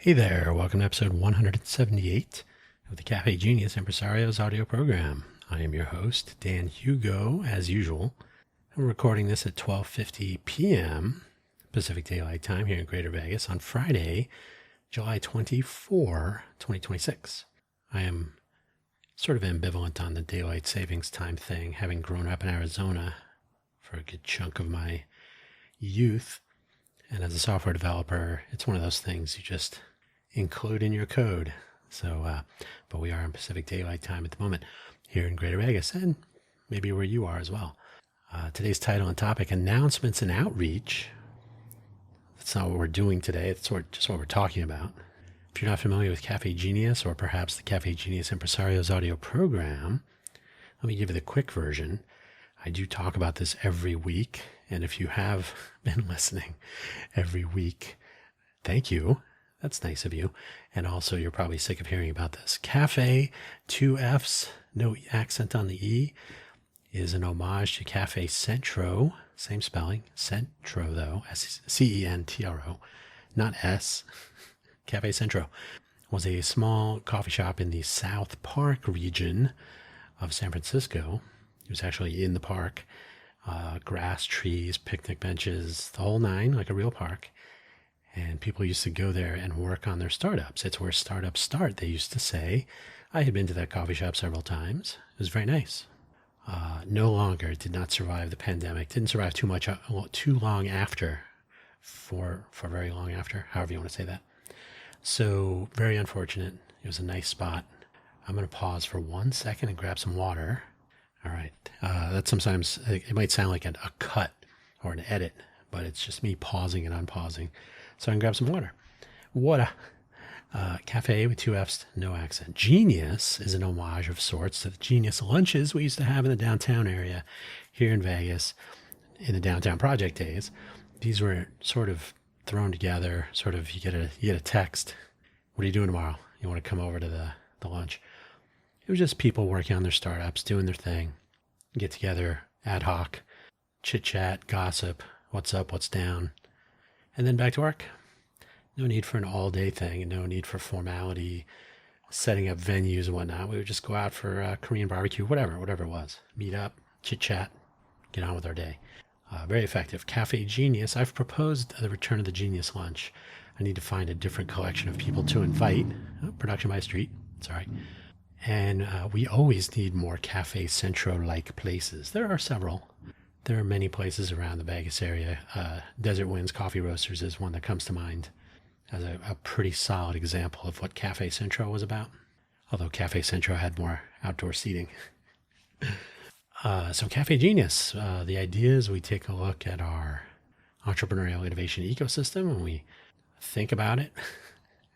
Hey there, welcome to episode 178 of the Cafe Genius Impresario's audio program. I am your host, Dan Hugo, as usual. I'm recording this at 12:50 p.m. Pacific Daylight Time here in Greater Vegas on Friday, July 24, 2026. I am sort of ambivalent on the daylight savings time thing, having grown up in Arizona for a good chunk of my youth. And as a software developer, it's one of those things you just include in your code. But we are in Pacific Daylight Time at the moment here in Greater Vegas, and maybe where you are as well. Today's title and topic, announcements and outreach. That's not what we're doing today. It's just what we're talking about. If you're not familiar with Cafe Genius or perhaps the Cafe Genius Impresario's audio program, let me give you the quick version. I do talk about this every week, and if you have been listening every week, thank you. That's nice of you. And also, you're probably sick of hearing about this. Cafe, two F's, no accent on the E, is an homage to Cafe Centro, same spelling, Centro though, C-E-N-T-R-O, not S. Cafe Centro was a small coffee shop in the South Park region of San Francisco. It was actually in the park, grass, trees, picnic benches, the whole nine, like a real park. And people used to go there and work on their startups. It's where startups start, they used to say. I had been to that coffee shop several times. It was very nice. No longer, it did not survive the pandemic. Didn't survive too long after, for very long after, however you want to say that. So very unfortunate. It was a nice spot. I'm going to pause for 1 second and grab some water. All right. That sometimes, it might sound like a cut or an edit, but it's just me pausing and unpausing. So I can grab some water. Water. Cafe with two F's, no accent. Genius is an homage of sorts to the Genius lunches we used to have in the downtown area here in Vegas in the downtown project days. These were sort of thrown together, you get a text. What are you doing tomorrow? You want to come over to the lunch? It was just people working on their startups, doing their thing, get together, ad hoc, chit chat, gossip, what's up, what's down, and then back to work. No need for an all-day thing, and no need for formality, setting up venues and whatnot. We would just go out for Korean barbecue, whatever it was. Meet up, chit-chat, get on with our day. Very effective. Cafe Genius. I've proposed the return of the Genius lunch. I need to find a different collection of people to invite. Production by Street. Sorry. And we always need more Cafe Centro-like places. There are several. There are many places around the Vegas area. Desert Winds Coffee Roasters is one that comes to mind as a pretty solid example of what Cafe Centro was about. Although Cafe Centro had more outdoor seating. So Cafe Genius, the idea is we take a look at our entrepreneurial innovation ecosystem and we think about it.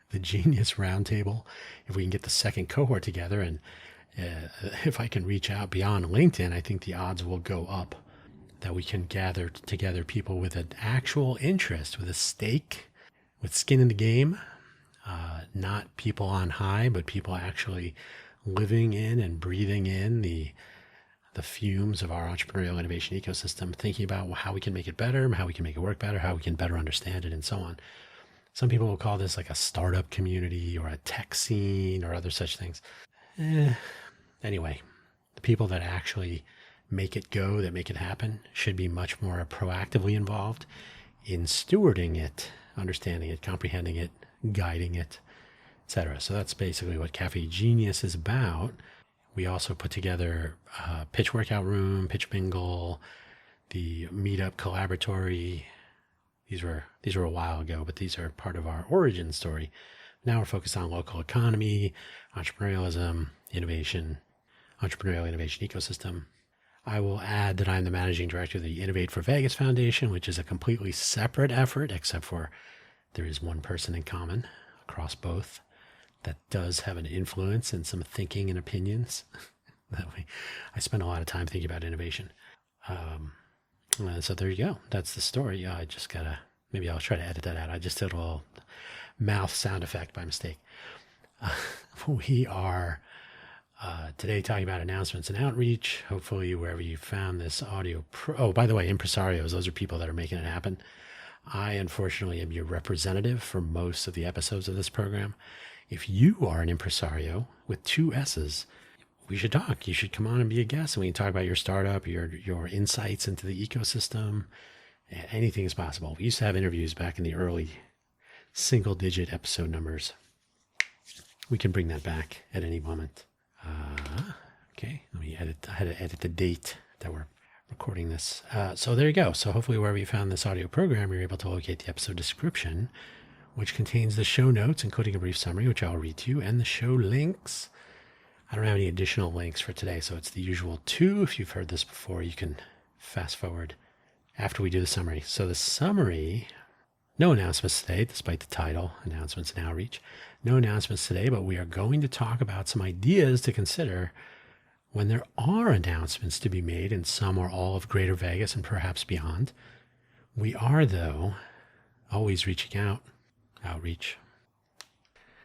The Genius Roundtable, if we can get the second cohort together, and if I can reach out beyond LinkedIn, I think the odds will go up that we can gather together people with an actual interest, with a stake, with skin in the game, not people on high, but people actually living in and breathing in the fumes of our entrepreneurial innovation ecosystem, thinking about how we can make it better, how we can make it work better, how we can better understand it, and so on. Some people will call this like a startup community or a tech scene or other such things. Anyway, the people that actually make it go, that make it happen, should be much more proactively involved in stewarding it, understanding it, comprehending it, guiding it, etc. So that's basically what Cafe Genius is about. We also put together a pitch workout room, pitch bingo, the meetup collaboratory. These were a while ago, but these are part of our origin story. Now we're focused on local economy, entrepreneurialism, innovation, entrepreneurial innovation ecosystem. I will add that I'm the managing director of the Innovate for Vegas Foundation, which is a completely separate effort, except for there is one person in common across both that does have an influence and some thinking and opinions. That way, I spend a lot of time thinking about innovation. So there you go. That's the story. I just maybe I'll try to edit that out. I just did a little mouth sound effect by mistake. We are today talking about announcements and outreach. Hopefully wherever you found this audio. Oh, by the way, impresarios, those are people that are making it happen. I, unfortunately, am your representative for most of the episodes of this program. If you are an impresario with 2 S's, we should talk. You should come on and be a guest, and we can talk about your startup, your insights into the ecosystem. Anything is possible. We used to have interviews back in the early single-digit episode numbers. We can bring that back at any moment. Okay, let me edit. I had to edit the date that we're recording this. So there you go. So hopefully wherever you found this audio program, you're able to locate the episode description, which contains the show notes, including a brief summary, which I'll read to you, and the show links. I don't have any additional links for today, so it's the usual 2. If you've heard this before, you can fast forward after we do the summary. So the summary, no announcements today, despite the title, Announcements and Outreach. No announcements today, but we are going to talk about some ideas to consider when there are announcements to be made, and some or all of Greater Vegas and perhaps beyond. We are, though, always reaching out. Outreach.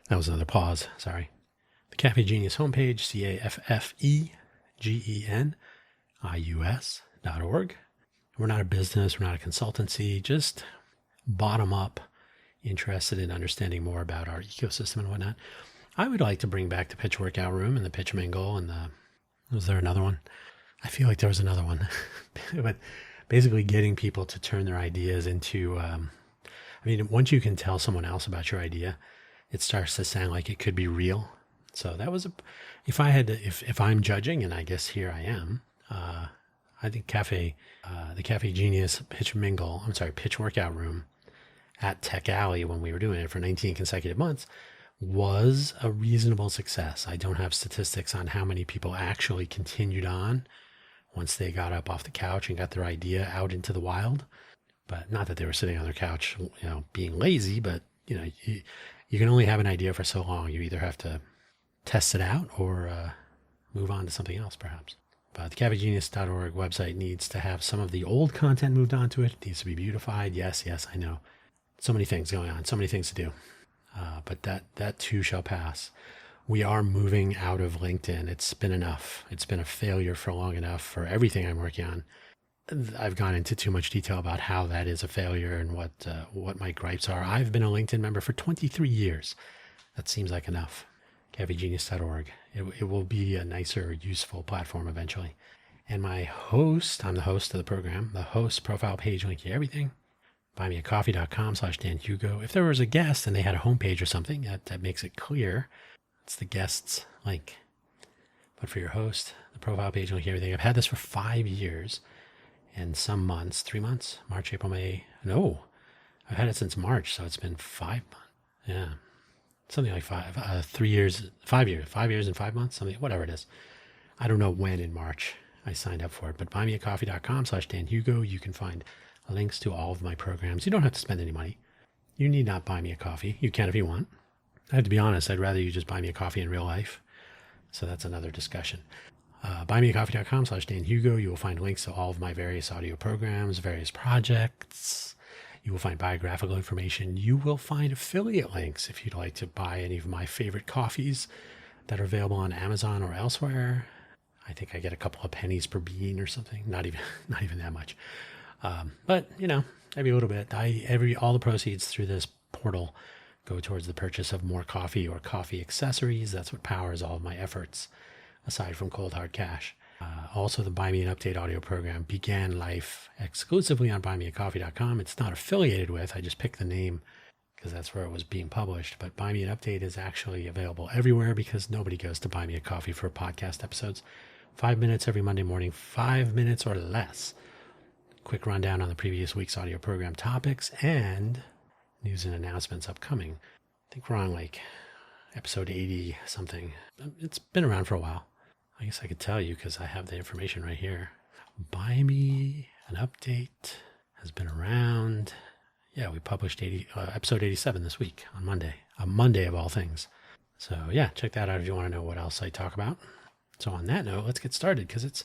That was another pause, sorry. The Cafe Genius homepage, CAFFEGENIUS.org. We're not a business, we're not a consultancy, just bottom up, interested in understanding more about our ecosystem and whatnot. I would like to bring back the pitch workout room and the pitch mingle and was there another one? I feel like there was another one. But basically getting people to turn their ideas into, once you can tell someone else about your idea, it starts to sound like it could be real. So that was if I'm judging, and I guess here I am, I think the Cafe Genius pitch workout room at Tech Alley, when we were doing it for 19 consecutive months, was a reasonable success. I don't have statistics on how many people actually continued on once they got up off the couch and got their idea out into the wild. But not that they were sitting on their couch, being lazy, but you can only have an idea for so long. You either have to test it out or move on to something else, perhaps. But the cafegenius.org website needs to have some of the old content moved onto it. It needs to be beautified. Yes, I know. So many things going on, so many things to do. But that too shall pass. We are moving out of LinkedIn. It's been enough. It's been a failure for long enough for everything I'm working on. I've gone into too much detail about how that is a failure and what my gripes are. I've been a LinkedIn member for 23 years. That seems like enough. cafegenius.org. It will be a nicer, useful platform eventually. And I'm the host of the program. The host profile page link to everything. buymeacoffee.com/Dan Hugo. If there was a guest and they had a homepage or something, that makes it clear. It's the guest's link. But for your host, the profile page link, everything. I've had this for 5 years and some months, 3 months, March, April, May. No, I've had it since March, so it's been 5 months. Yeah. Something like 3 years, 5 years, 5 years and 5 months, something, whatever it is. I don't know when in March I signed up for it, but buymeacoffee.com/Dan Hugo. You can find links to all of my programs. You don't have to spend any money. You need not buy me a coffee. You can if you want. I have to be honest, I'd rather you just buy me a coffee in real life. So that's another discussion. Buymeacoffee.com/Dan Hugo. You will find links to all of my various audio programs, various projects. You will find biographical information. You will find affiliate links if you'd like to buy any of my favorite coffees that are available on Amazon or elsewhere. I think I get a couple of pennies per bean or something. Not even that much. But maybe a little bit. All the proceeds through this portal go towards the purchase of more coffee or coffee accessories. That's what powers all of my efforts, aside from cold hard cash. Also, the Buy Me an Update audio program began life exclusively on buymeacoffee.com. It's not affiliated with. I just picked the name because that's where it was being published. But Buy Me an Update is actually available everywhere because nobody goes to Buy Me a Coffee for podcast episodes. 5 minutes every Monday morning, 5 minutes or less. Quick rundown on the previous week's audio program topics and news and announcements upcoming. I think we're on episode 80 something. It's been around for a while. I guess I could tell you because I have the information right here. Buy Me an Update has been around. Yeah, we published episode 87 this week on Monday. A Monday of all things. So yeah, check that out if you want to know what else I talk about. So on that note, let's get started because it's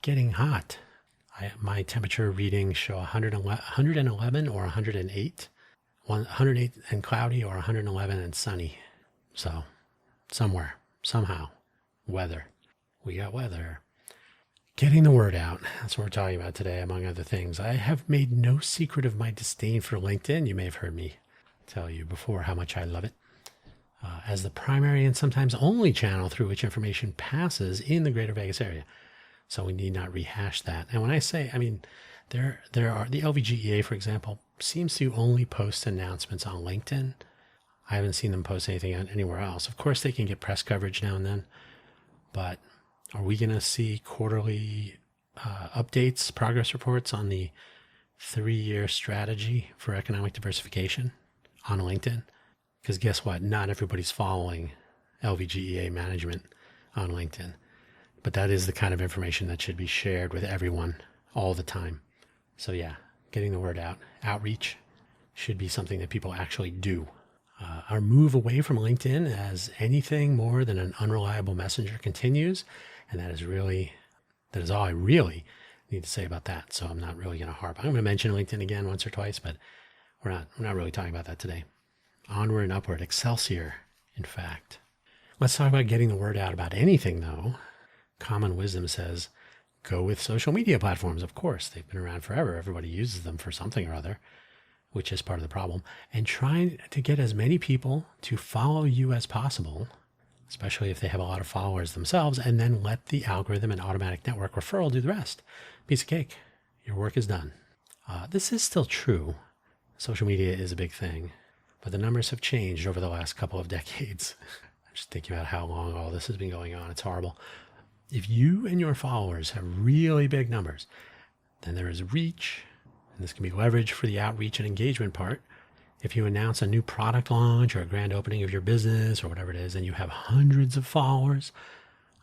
getting hot. My temperature readings show 111 or 108. 108 and cloudy or 111 and sunny. So somewhere, somehow, weather. We got weather. Getting the word out. That's what we're talking about today, among other things. I have made no secret of my disdain for LinkedIn. You may have heard me tell you before how much I love it. As the primary and sometimes only channel through which information passes in the greater Vegas area. So we need not rehash that. And when I say, I mean, there are, the LVGEA, for example, seems to only post announcements on LinkedIn. I haven't seen them post anything anywhere else. Of course, they can get press coverage now and then, but are we going to see quarterly updates, progress reports on the 3-year strategy for economic diversification on LinkedIn? Because guess what? Not everybody's following LVGEA management on LinkedIn. But that is the kind of information that should be shared with everyone all the time. So yeah, getting the word out, outreach should be something that people actually do. Our move away from LinkedIn as anything more than an unreliable messenger continues. And that is all I really need to say about that. So I'm not really going to harp. I'm going to mention LinkedIn again once or twice, but we're not really talking about that today. Onward and upward, Excelsior, in fact. Let's talk about getting the word out about anything, though. Common wisdom says, go with social media platforms. Of course, they've been around forever. Everybody uses them for something or other, which is part of the problem. And try to get as many people to follow you as possible, especially if they have a lot of followers themselves, and then let the algorithm and automatic network referral do the rest. Piece of cake. Your work is done. This is still true. Social media is a big thing. But the numbers have changed over the last couple of decades. I'm just thinking about how long all this has been going on. It's horrible. If you and your followers have really big numbers, then there is reach, and this can be leveraged for the outreach and engagement part. If you announce a new product launch or a grand opening of your business or whatever it is, and you have hundreds of followers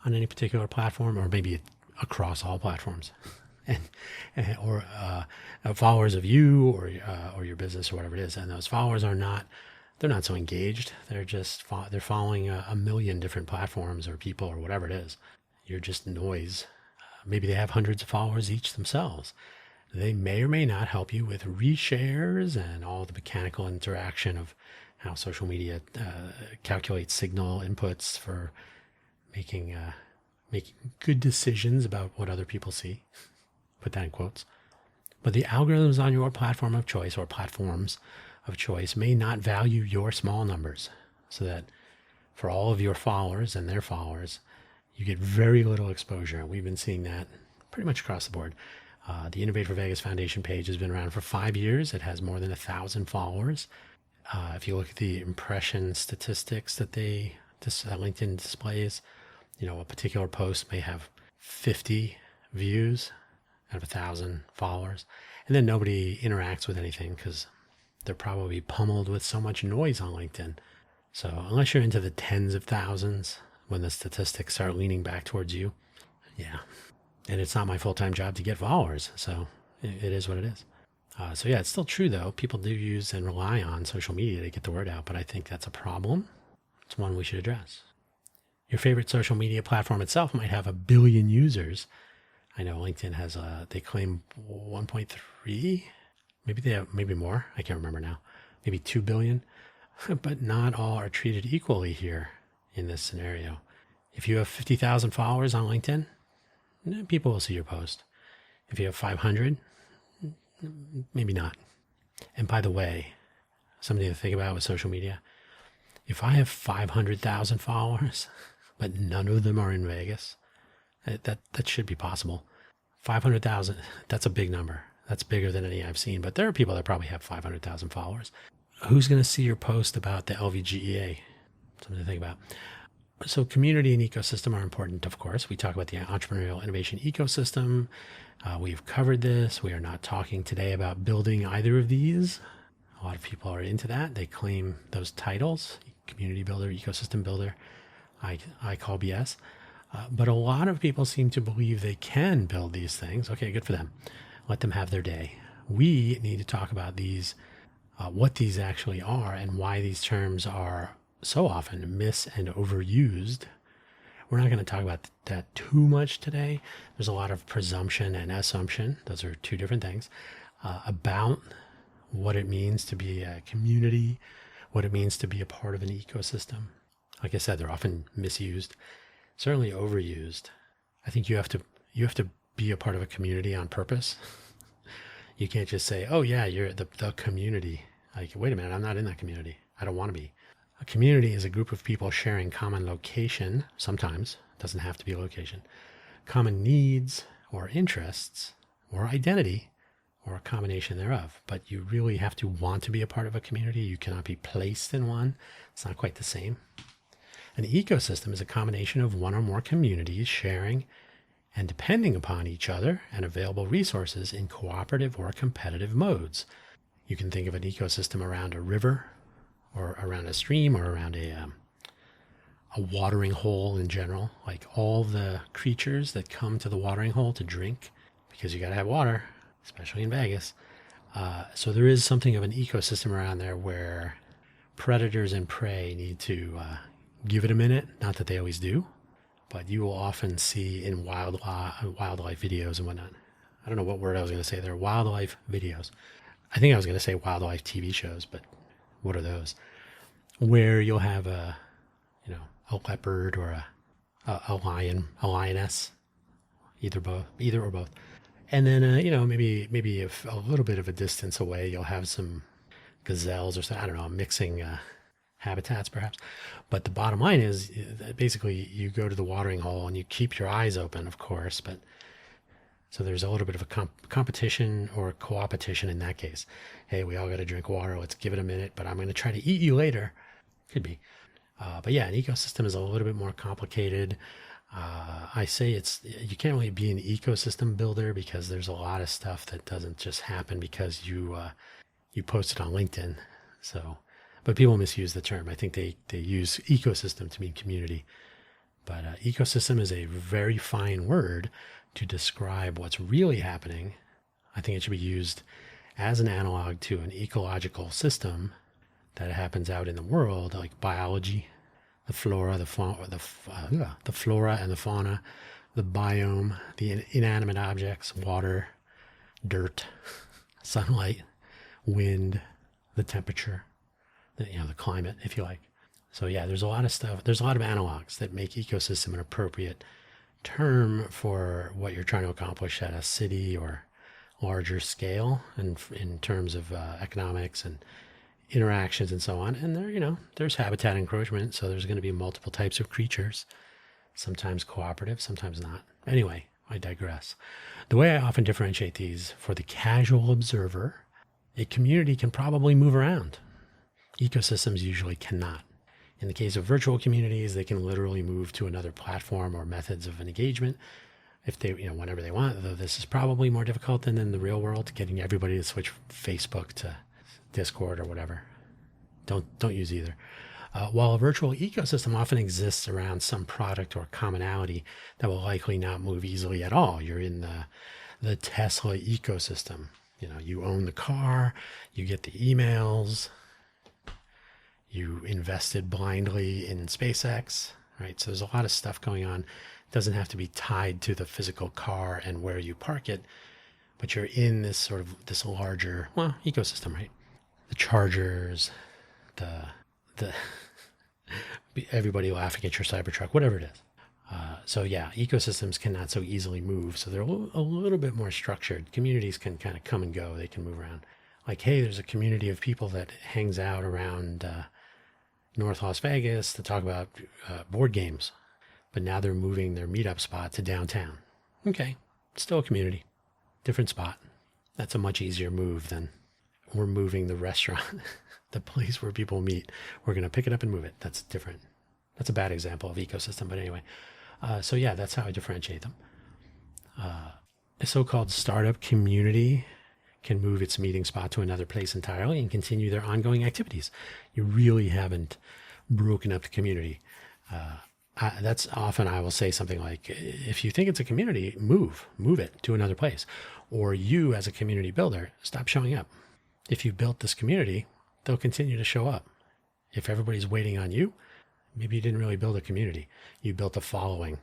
on any particular platform, or maybe across all platforms, or followers of you or your business or whatever it is, and those followers they're not so engaged. They're following a million different platforms or people or whatever it is. You're just noise. Maybe they have hundreds of followers each themselves. They may or may not help you with reshares and all the mechanical interaction of how social media calculates signal inputs for making good decisions about what other people see. Put that in quotes. But the algorithms on your platform of choice or platforms of choice may not value your small numbers, so that for all of your followers and their followers, you get very little exposure. We've been seeing that pretty much across the board. The Innovate for Vegas Foundation page has been around for 5 years. It has more than 1,000 followers. If you look at the impression statistics that LinkedIn displays, a particular post may have 50 views out of 1,000 followers, and then nobody interacts with anything because they're probably pummeled with so much noise on LinkedIn. So unless you're into the tens of thousands, when the statistics start leaning back towards you, yeah. And it's not my full-time job to get followers, so it is what it is. So yeah, it's still true though. People do use and rely on social media to get the word out, but I think that's a problem. It's one we should address. Your favorite social media platform itself might have 1 billion users. I know LinkedIn has they claim 1.3, maybe more. I can't remember now. Maybe 2 billion, but not all are treated equally here in this scenario. If you have 50,000 followers on LinkedIn, people will see your post. If you have 500, maybe not. And by the way, something to think about with social media, if I have 500,000 followers, but none of them are in Vegas, that should be possible. 500,000, that's a big number. That's bigger than any I've seen, but there are people that probably have 500,000 followers. Who's going to see your post about the LVGEA? Something to think about. So community and ecosystem are important, of course. We talk about the entrepreneurial innovation ecosystem. We've covered this. We are not talking today about building either of these. A lot of people are into that. They claim those titles, community builder, ecosystem builder. I call BS. But a lot of people seem to believe they can build these things. Okay, good for them. Let them have their day. We need to talk about these, what these actually are and why these terms are so often mis and overused. We're not going to talk about that too much today. There's a lot of presumption and assumption. Those are two different things about what it means to be a community, what it means to be a part of an ecosystem. Like I said, they're often misused, certainly overused. I think you have to be a part of a community on purpose. You can't just say, oh yeah, you're the community. Like, wait a minute, I'm not in that community. I don't want to be. A community is a group of people sharing common location, sometimes, it doesn't have to be a location, common needs or interests or identity or a combination thereof. But you really have to want to be a part of a community. You cannot be placed in one. It's not quite the same. An ecosystem is a combination of one or more communities sharing and depending upon each other and available resources in cooperative or competitive modes. You can think of an ecosystem around a river or around a stream or around a watering hole in general, like all the creatures that come to the watering hole to drink, because you got to have water, especially in Vegas. So there is something of an ecosystem around there where predators and prey need to give it a minute. Not that they always do, but you will often see in wildlife videos and whatnot. I don't know what word I was going to say there. Wildlife videos. I think I was going to say wildlife TV shows, but what are those? Where you'll have a leopard or a lion, a lioness, either or both. And then, maybe a little bit of a distance away, you'll have some gazelles or something. I don't know, mixing habitats perhaps. But the bottom line is that basically you go to the watering hole and you keep your eyes open, of course. But so there's a little bit of a competition or co-opetition in that case. Hey, we all got to drink water. Let's give it a minute, but I'm going to try to eat you later. Could be. But yeah, an ecosystem is a little bit more complicated. I say you can't really be an ecosystem builder because there's a lot of stuff that doesn't just happen because you post it on LinkedIn. So, but people misuse the term. I think they use ecosystem to mean community. But ecosystem is a very fine word to describe what's really happening. I think it should be used as an analog to an ecological system that happens out in the world, like biology, the flora, the flora and the fauna, the biome, the inanimate objects, water, dirt, sunlight, wind, the temperature, the climate, if you like. So yeah, there's a lot of stuff. There's a lot of analogs that make ecosystem an appropriate term for what you're trying to accomplish at a city or larger scale, and in terms of economics and interactions and so on. And there's habitat encroachment, so there's going to be multiple types of creatures, sometimes cooperative, sometimes not. Anyway, I digress. The way I often differentiate these for the casual observer, a community can probably move around. Ecosystems usually cannot. In the case of virtual communities, they can literally move to another platform or methods of engagement if they, whenever they want, though this is probably more difficult than in the real world, getting everybody to switch Facebook to Discord or whatever. Don't use either. While a virtual ecosystem often exists around some product or commonality that will likely not move easily at all. You're in the Tesla ecosystem. You own the car, you get the emails, you invested blindly in SpaceX, right? So there's a lot of stuff going on. It doesn't have to be tied to the physical car and where you park it, but you're in this larger, ecosystem, right? The chargers, the everybody laughing at your Cybertruck, whatever it is. So yeah, ecosystems cannot so easily move. So they're a little bit more structured. Communities can kind of come and go. They can move around. Like, hey, there's a community of people that hangs out around North Las Vegas to talk about board games. But now they're moving their meetup spot to downtown. Okay, still a community, different spot. That's a much easier move than we're moving the restaurant, the place where people meet. We're going to pick it up and move it. That's different. That's a bad example of ecosystem, but anyway. So yeah, that's how I differentiate them. A so-called startup community can move its meeting spot to another place entirely and continue their ongoing activities. You really haven't broken up the community. That's often I will say something like, if you think it's a community, move it to another place. Or you as a community builder, stop showing up. If you built this community, they'll continue to show up. If everybody's waiting on you, maybe you didn't really build a community. You built a following.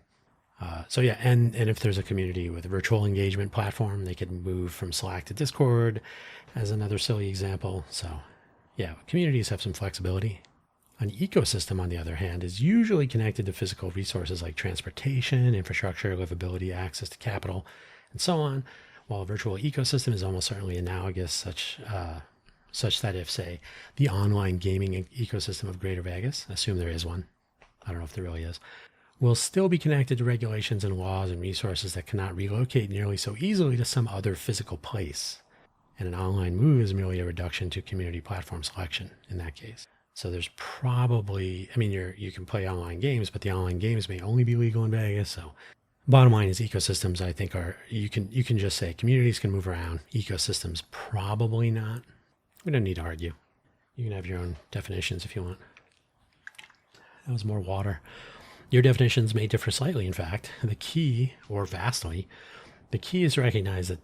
So yeah, and if there's a community with a virtual engagement platform, they could move from Slack to Discord as another silly example. So yeah, communities have some flexibility. An ecosystem, on the other hand, is usually connected to physical resources like transportation, infrastructure, livability, access to capital, and so on. While a virtual ecosystem is almost certainly analogous, such that if, say, the online gaming ecosystem of Greater Vegas, assume there is one, I don't know if there really is, will still be connected to regulations and laws and resources that cannot relocate nearly so easily to some other physical place. And an online move is merely a reduction to community platform selection in that case. So there's probably, you can play online games, but the online games may only be legal in Vegas. So bottom line is ecosystems, I think, you can just say communities can move around. Ecosystems, probably not. We don't need to argue. You can have your own definitions if you want. That was more water. Your definitions may differ slightly, in fact. The key, or vastly, the key is to recognize that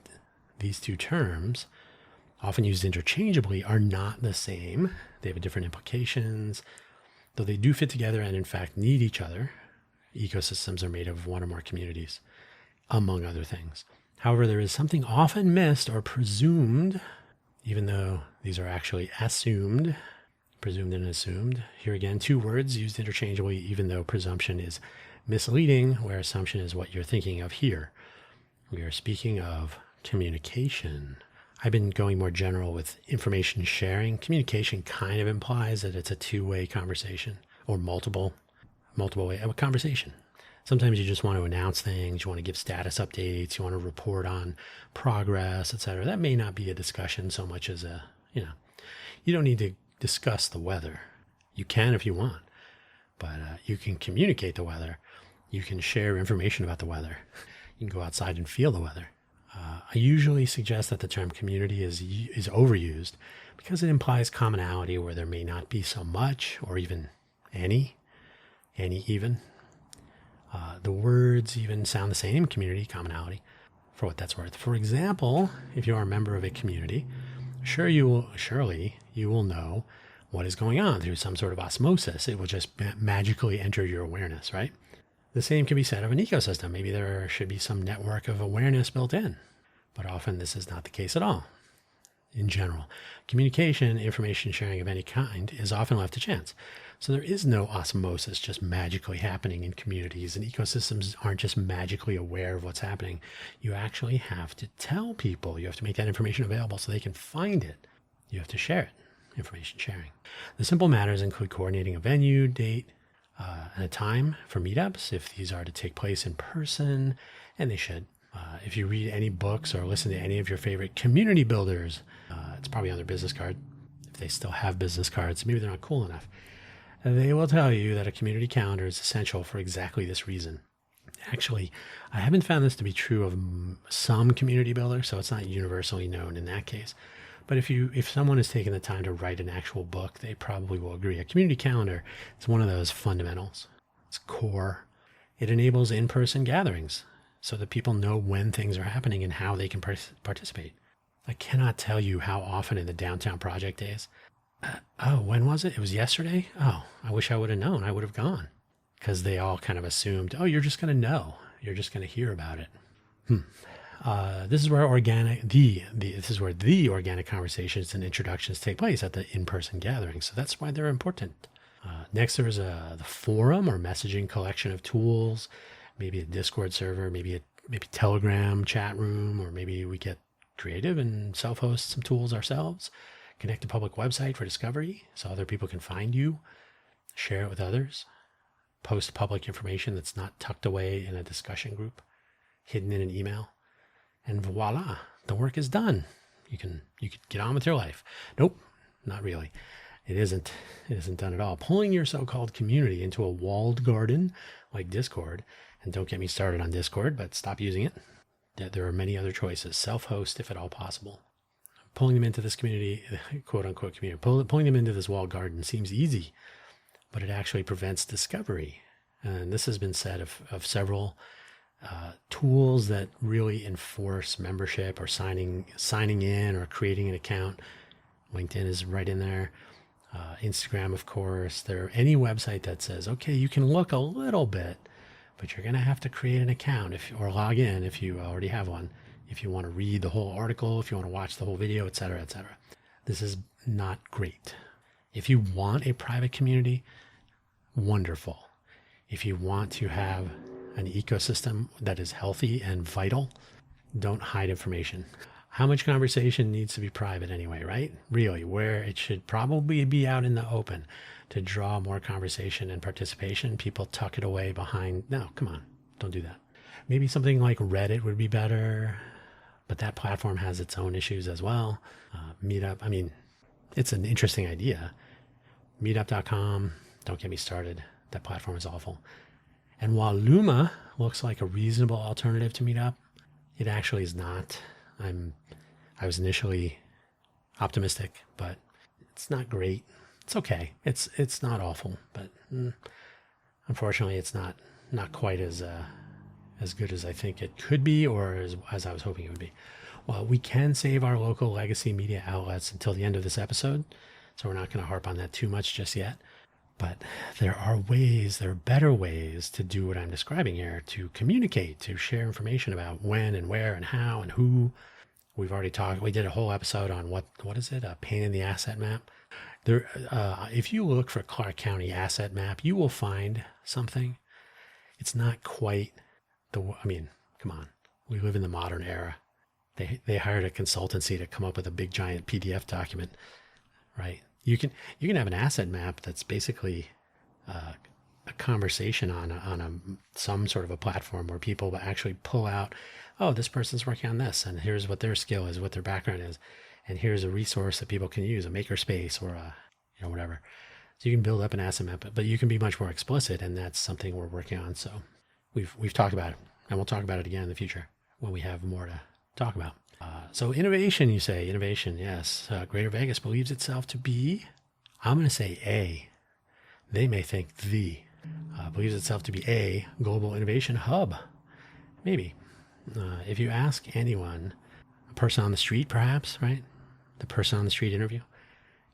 these two terms, often used interchangeably, are not the same. They have different implications, though they do fit together and, in fact, need each other. Ecosystems are made of one or more communities, among other things. However, there is something often missed or presumed, even though these are actually assumed, presumed and assumed. Here again, two words used interchangeably, even though presumption is misleading, where assumption is what you're thinking of here. We are speaking of communication. I've been going more general with information sharing. Communication kind of implies that it's a two-way conversation or multiple way of a conversation. Sometimes you just want to announce things, you want to give status updates, you want to report on progress, etc. That may not be a discussion so much as you don't need to discuss the weather. You can if you want, but you can communicate the weather. You can share information about the weather. You can go outside and feel the weather. I usually suggest that the term community is overused because it implies commonality where there may not be so much or even any even. The words even sound the same, community, commonality, for what that's worth. For example, if you are a member of a community, surely you will know what is going on through some sort of osmosis. It will just magically enter your awareness, right? The same can be said of an ecosystem. Maybe there should be some network of awareness built in, but often this is not the case at all. In general, communication, information sharing of any kind is often left to chance. So there is no osmosis just magically happening in communities, and ecosystems aren't just magically aware of what's happening. You actually have to tell people. You have to make that information available so they can find it. You have to share it. Information sharing. The simple matters include coordinating a venue, date, and a time for meetups, if these are to take place in person, and they should. If you read any books or listen to any of your favorite community builders, it's probably on their business card. If they still have business cards, maybe they're not cool enough. They will tell you that a community calendar is essential for exactly this reason. Actually, I haven't found this to be true of some community builders, so it's not universally known in that case. But if someone has taken the time to write an actual book, they probably will agree. A community calendar is one of those fundamentals. It's core. It enables in-person gatherings so that people know when things are happening and how they can participate. I cannot tell you how often in the downtown project days, when was it? It was yesterday? Oh, I wish I would have known. I would have gone. Because they all kind of assumed, you're just going to know. You're just going to hear about it. This is where the organic conversations and introductions take place at the in-person gatherings. So that's why they're important. Next, there's the forum or messaging collection of tools, maybe a Discord server, maybe Telegram chat room, or maybe we get creative and self-host some tools ourselves. Connect a public website for discovery so other people can find you, share it with others, post public information that's not tucked away in a discussion group, hidden in an email, and voila, the work is done. You can get on with your life. Nope, not really. It isn't done at all. Pulling your so-called community into a walled garden like Discord, and don't get me started on Discord, but stop using it. There are many other choices. Self-host if at all possible. Pulling them into this community, quote-unquote community, pulling them into this walled garden seems easy, but it actually prevents discovery. And this has been said of several tools that really enforce membership or signing in or creating an account. LinkedIn is right in there. Instagram, of course. Any website that says, okay, you can look a little bit, but you're going to have to create an account or log in if you already have one. If you want to read the whole article, if you want to watch the whole video, etc., etc. This is not great. If you want a private community, wonderful. If you want to have an ecosystem that is healthy and vital, don't hide information. How much conversation needs to be private anyway, right? Really, where it should probably be out in the open to draw more conversation and participation. People tuck it away behind, no, come on, don't do that. Maybe something like Reddit would be better, but that platform has its own issues as well. Meetup, I mean, it's an interesting idea. Meetup.com, don't get me started. That platform is awful. And while Luma looks like a reasonable alternative to Meetup, it actually is not. I was initially optimistic, but it's not great. It's okay. It's not awful, but unfortunately, it's not quite as good as I think it could be, or as I was hoping it would be. Well, we can save our local legacy media outlets until the end of this episode, so we're not going to harp on that too much just yet. But there are better ways to do what I'm describing here, to communicate, to share information about when and where and how and who. We did a whole episode on what is it? A pain in the asset map. There, if you look for Clark County asset map, you will find something. It's not quite come on. We live in the modern era. They hired a consultancy to come up with a big giant PDF document, right? You can have an asset map that's basically a conversation on some sort of a platform where people will actually pull out, oh, this person's working on this, and here's what their skill is, what their background is, and here's a resource that people can use, a makerspace or whatever. So you can build up an asset map, but you can be much more explicit, and that's something we're working on. So we've talked about it, and we'll talk about it again in the future when we have more to talk about. So innovation, you say. Innovation, yes. Greater Vegas believes itself to be, I'm going to say A. They may think believes itself to be a global innovation hub. Maybe. If you ask anyone, a person on the street perhaps, right? The person on the street interview,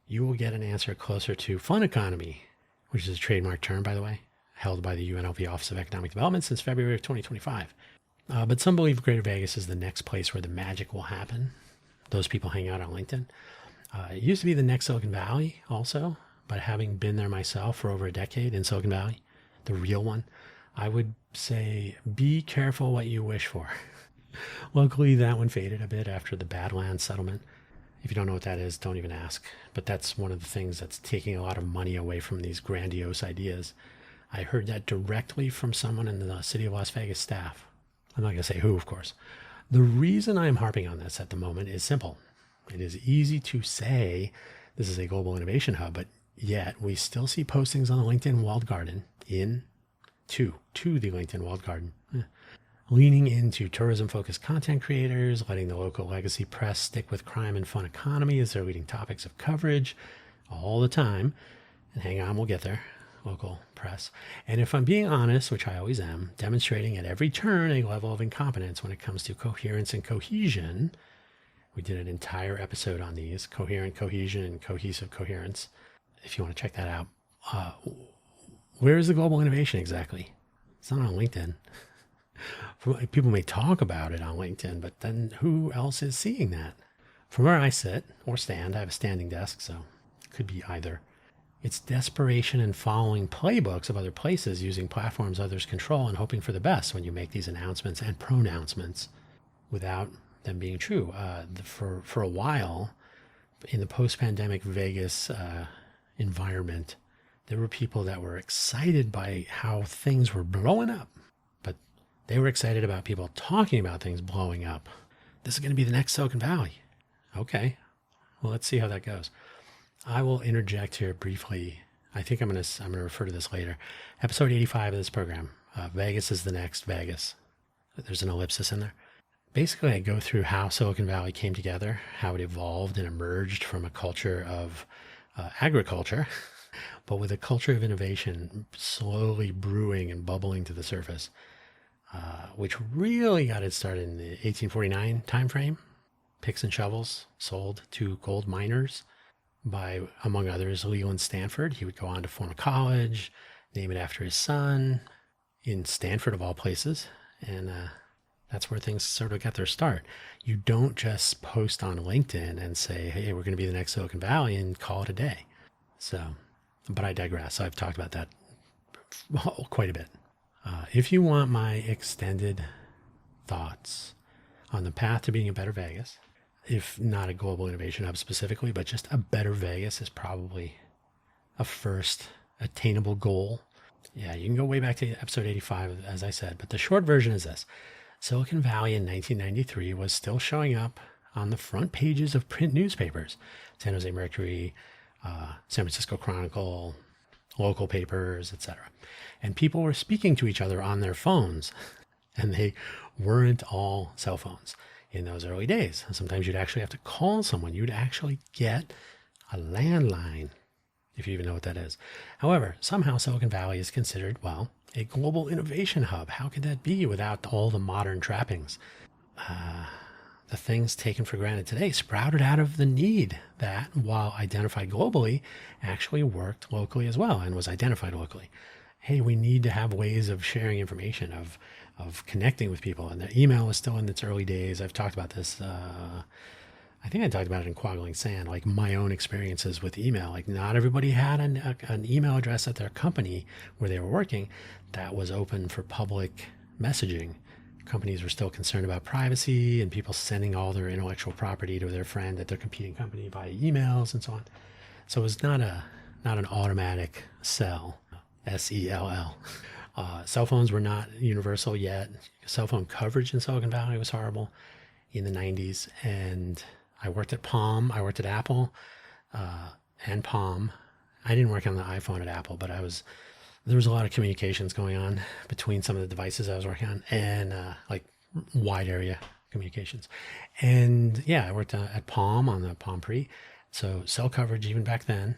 you will get an answer closer to fun economy, which is a trademark term, by the way, held by the UNLV Office of Economic Development since February of 2025. But some believe Greater Vegas is the next place where the magic will happen. Those people hang out on LinkedIn. It used to be the next Silicon Valley also, but having been there myself for over a decade in Silicon Valley, the real one, I would say be careful what you wish for. Luckily, that one faded a bit after the Badlands settlement. If you don't know what that is, don't even ask. But that's one of the things that's taking a lot of money away from these grandiose ideas. I heard that directly from someone in the city of Las Vegas staff. I'm not going to say who, of course. The reason I'm harping on this at the moment is simple. It is easy to say this is a global innovation hub, but yet we still see postings on the LinkedIn walled garden to the LinkedIn walled garden, leaning into tourism-focused content creators, letting the local legacy press stick with crime and fun economy as their leading topics of coverage all the time. And hang on, we'll get there. Local press. And if I'm being honest, which I always am, demonstrating at every turn a level of incompetence when it comes to coherence and cohesion. We did an entire episode on these, coherent cohesion and cohesive coherence. If you want to check that out. Where is the global innovation exactly? It's not on LinkedIn. People may talk about it on LinkedIn, but then who else is seeing that? From where I sit or stand, I have a standing desk, so it could be either. It's desperation and following playbooks of other places, using platforms others control and hoping for the best when you make these announcements and pronouncements without them being true. For a while, in the post-pandemic Vegas environment, there were people that were excited by how things were blowing up, but they were excited about people talking about things blowing up. This is going to be the next Silicon Valley. Okay, well, let's see how that goes. I will interject here briefly. I think I'm going to refer to this later. Episode 85 of this program. Vegas is the next Vegas. There's an ellipsis in there. Basically, I go through how Silicon Valley came together, how it evolved and emerged from a culture of agriculture, but with a culture of innovation slowly brewing and bubbling to the surface, which really got its start in the 1849 timeframe. Picks and shovels sold to gold miners by, among others, Leland Stanford. He would go on to form a college, name it after his son, in Stanford of all places. And that's where things sort of got their start. You don't just post on LinkedIn and say, hey, we're going to be the next Silicon Valley and call it a day. So, but I digress. I've talked about that quite a bit. If you want my extended thoughts on the path to being a better Vegas. If not a global innovation hub specifically, but just a better Vegas is probably a first attainable goal. Yeah, you can go way back to episode 85, as I said, but the short version is this. Silicon Valley in 1993 was still showing up on the front pages of print newspapers. San Jose Mercury, San Francisco Chronicle, local papers, etc. And people were speaking to each other on their phones, and they weren't all cell phones in those early days. Sometimes you'd actually have to call someone. You'd actually get a landline, if you even know what that is. However, somehow Silicon Valley is considered, well, a global innovation hub. How could that be without all the modern trappings? The things taken for granted today sprouted out of the need that, while identified globally, actually worked locally as well and was identified locally. Hey, we need to have ways of sharing information, of connecting with people. And the email is still in its early days. I've talked about this. I think I talked about it in Quaggling Sand, like my own experiences with email. Like not everybody had an email address at their company where they were working that was open for public messaging. Companies were still concerned about privacy and people sending all their intellectual property to their friend at their competing company via emails and so on. So it was not an automatic sell, SELL. Cell phones were not universal yet. Cell phone coverage in Silicon Valley was horrible in the 90s. And I worked at Palm. I worked at Apple and Palm. I didn't work on the iPhone at Apple, but there was a lot of communications going on between some of the devices I was working on and like wide area communications. And yeah, I worked at Palm on the Palm Pre. So cell coverage even back then,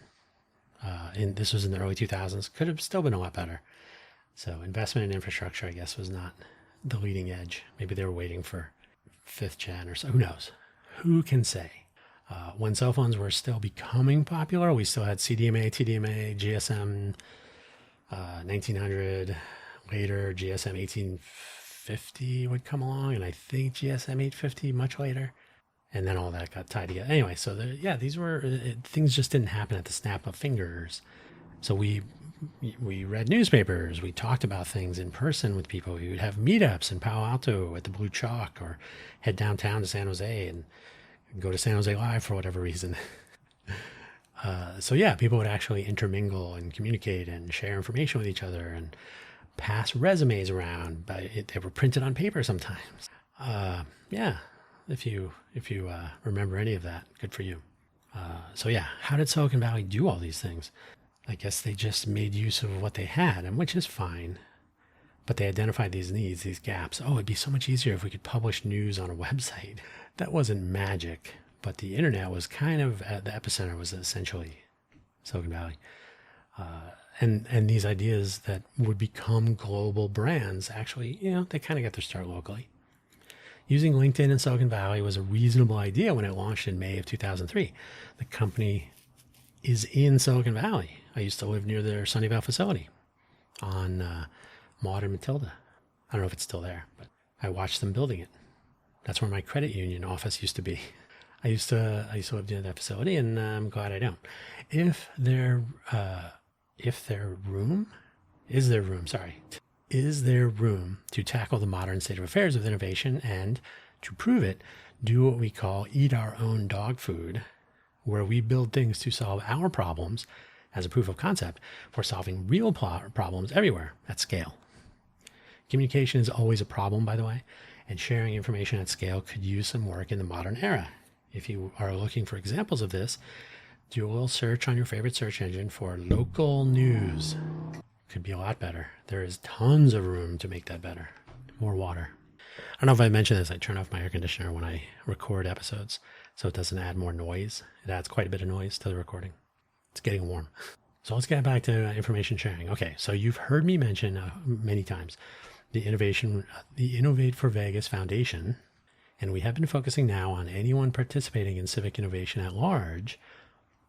this was in the early 2000s, could have still been a lot better. So investment in infrastructure, I guess, was not the leading edge. Maybe they were waiting for 5th gen or so. Who knows? Who can say? When cell phones were still becoming popular, we still had CDMA, TDMA, GSM 1900, later GSM 1850 would come along, and I think GSM 850 much later. And then all that got tied together. Anyway, so these were, things just didn't happen at the snap of fingers. So we read newspapers, we talked about things in person with people. We would have meetups in Palo Alto at the Blue Chalk, or head downtown to San Jose and go to San Jose Live for whatever reason. So yeah, people would actually intermingle and communicate and share information with each other and pass resumes around. They were printed on paper sometimes. Yeah, if you remember any of that, good for you. So yeah, how did Silicon Valley do all these things? I guess they just made use of what they had, and which is fine. But they identified these needs, these gaps. Oh, it'd be so much easier if we could publish news on a website. That wasn't magic, but the internet was kind of at the epicenter, was essentially Silicon Valley. And these ideas that would become global brands, actually, they kind of got their start locally. Using LinkedIn in Silicon Valley was a reasonable idea when it launched in May of 2003. The company is in Silicon Valley. I used to live near their Sunnyvale facility on Maud and Matilda. I don't know if it's still there, but I watched them building it. That's where my credit union office used to be. I used to live near that facility, and I'm glad I don't. Is there room to tackle the modern state of affairs with innovation and, to prove it, do what we call eat our own dog food, where we build things to solve our problems as a proof of concept for solving real problems everywhere at scale. Communication is always a problem, by the way, and sharing information at scale could use some work in the modern era. If you are looking for examples of this, do a little search on your favorite search engine for local news. Could be a lot better. There is tons of room to make that better. More water. I don't know if I mentioned this. I turn off my air conditioner when I record episodes so it doesn't add more noise. It adds quite a bit of noise to the recording. It's getting warm. So let's get back to information sharing. Okay, so you've heard me mention many times the Innovate for Vegas Foundation, and we have been focusing now on anyone participating in civic innovation at large,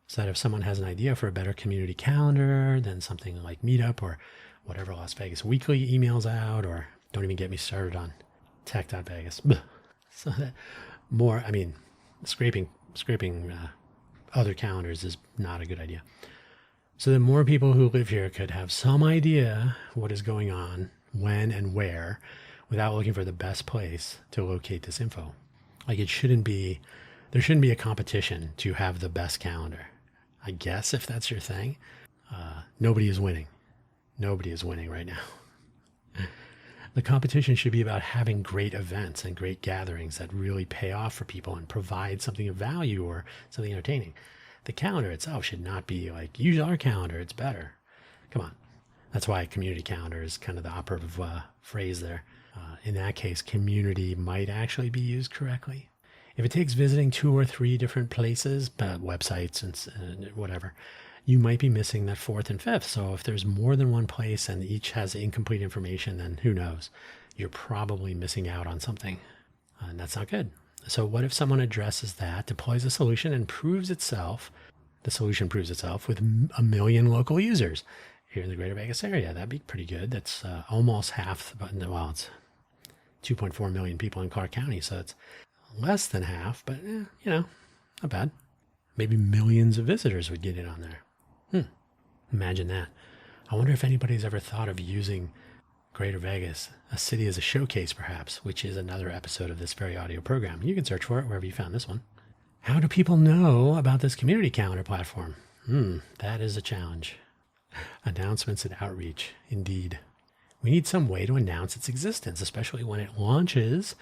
so that if someone has an idea for a better community calendar, then something like Meetup or whatever Las Vegas Weekly emails out, or don't even get me started on tech.vegas. So that scraping other calendars is not a good idea. So that more people who live here could have some idea what is going on, when and where, without looking for the best place to locate this info. Like there shouldn't be a competition to have the best calendar. I guess if that's your thing, nobody is winning. Nobody is winning right now. The competition should be about having great events and great gatherings that really pay off for people and provide something of value or something entertaining. The calendar itself should not be like, use our calendar, it's better. Come on. That's why community calendar is kind of the operative phrase there. In that case, community might actually be used correctly. If it takes visiting 2 or 3 different places, websites and whatever, you might be missing that 4th and 5th. So if there's more than one place and each has incomplete information, then who knows? You're probably missing out on something. And that's not good. So what if someone addresses that, deploys a solution, and the solution proves itself with 1 million local users here in the greater Vegas area? That'd be pretty good. That's almost half, well, it's 2.4 million people in Clark County. So it's less than half, but not bad. Maybe millions of visitors would get in on there. Imagine that. I wonder if anybody's ever thought of using Greater Vegas, a city as a showcase perhaps, which is another episode of this very audio program. You can search for it wherever you found this one. How do people know about this community calendar platform? That is a challenge. Announcements and outreach, indeed. We need some way to announce its existence, especially when it launches.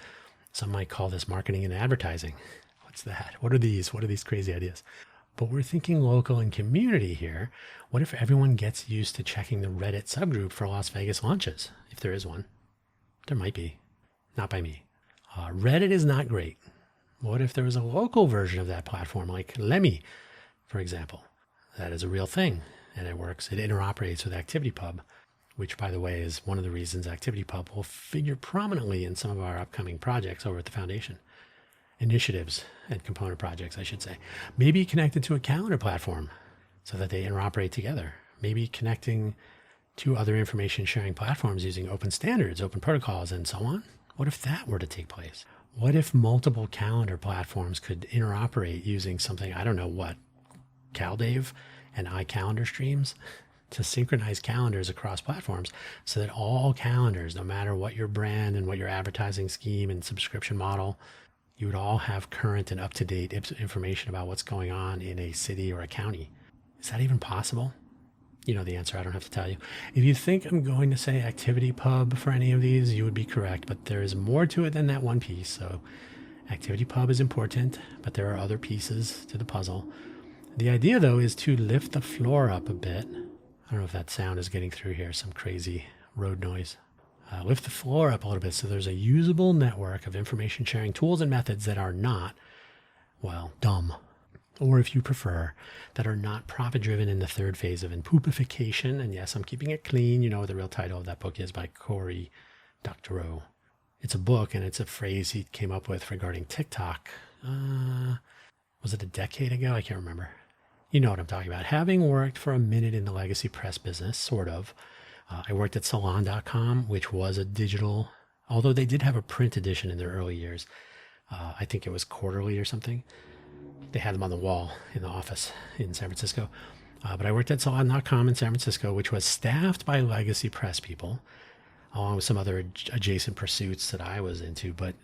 Some might call this marketing and advertising. What's that? What are these crazy ideas? But we're thinking local and community here. What if everyone gets used to checking the Reddit subgroup for Las Vegas launches? If there is one. There might be. Not by me. Reddit is not great. What if there was a local version of that platform, like Lemmy, for example? That is a real thing, and it works. It interoperates with ActivityPub, which, by the way, is one of the reasons ActivityPub will figure prominently in some of our upcoming projects over at the Foundation. Initiatives and component projects, I should say. Maybe connected to a calendar platform so that they interoperate together. Maybe connecting to other information sharing platforms using open standards, open protocols, and so on. What if that were to take place? What if multiple calendar platforms could interoperate using something, I don't know what, CalDave and iCalendar streams to synchronize calendars across platforms so that all calendars, no matter what your brand and what your advertising scheme and subscription model, you would all have current and up-to-date information about what's going on in a city or a county. Is that even possible? You know the answer, I don't have to tell you. If you think I'm going to say ActivityPub for any of these, you would be correct, but there is more to it than that one piece. So ActivityPub is important, but there are other pieces to the puzzle. The idea, though, is to lift the floor up a bit. I don't know if that sound is getting through here, some crazy road noise. Lift the floor up a little bit so there's a usable network of information sharing tools and methods that are not, well, dumb. Or if you prefer, that are not profit-driven in the third phase of impoopification. And yes, I'm keeping it clean. You know what the real title of that book is by Cory Doctorow. It's a book, and it's a phrase he came up with regarding TikTok. Was it a decade ago? I can't remember. You know what I'm talking about. Having worked for a minute in the legacy press business, sort of, I worked at Salon.com, which was a digital, although they did have a print edition in their early years. I think it was quarterly or something. They had them on the wall in the office in San Francisco. But I worked at Salon.com in San Francisco, which was staffed by legacy press people, along with some other adjacent pursuits that I was into. But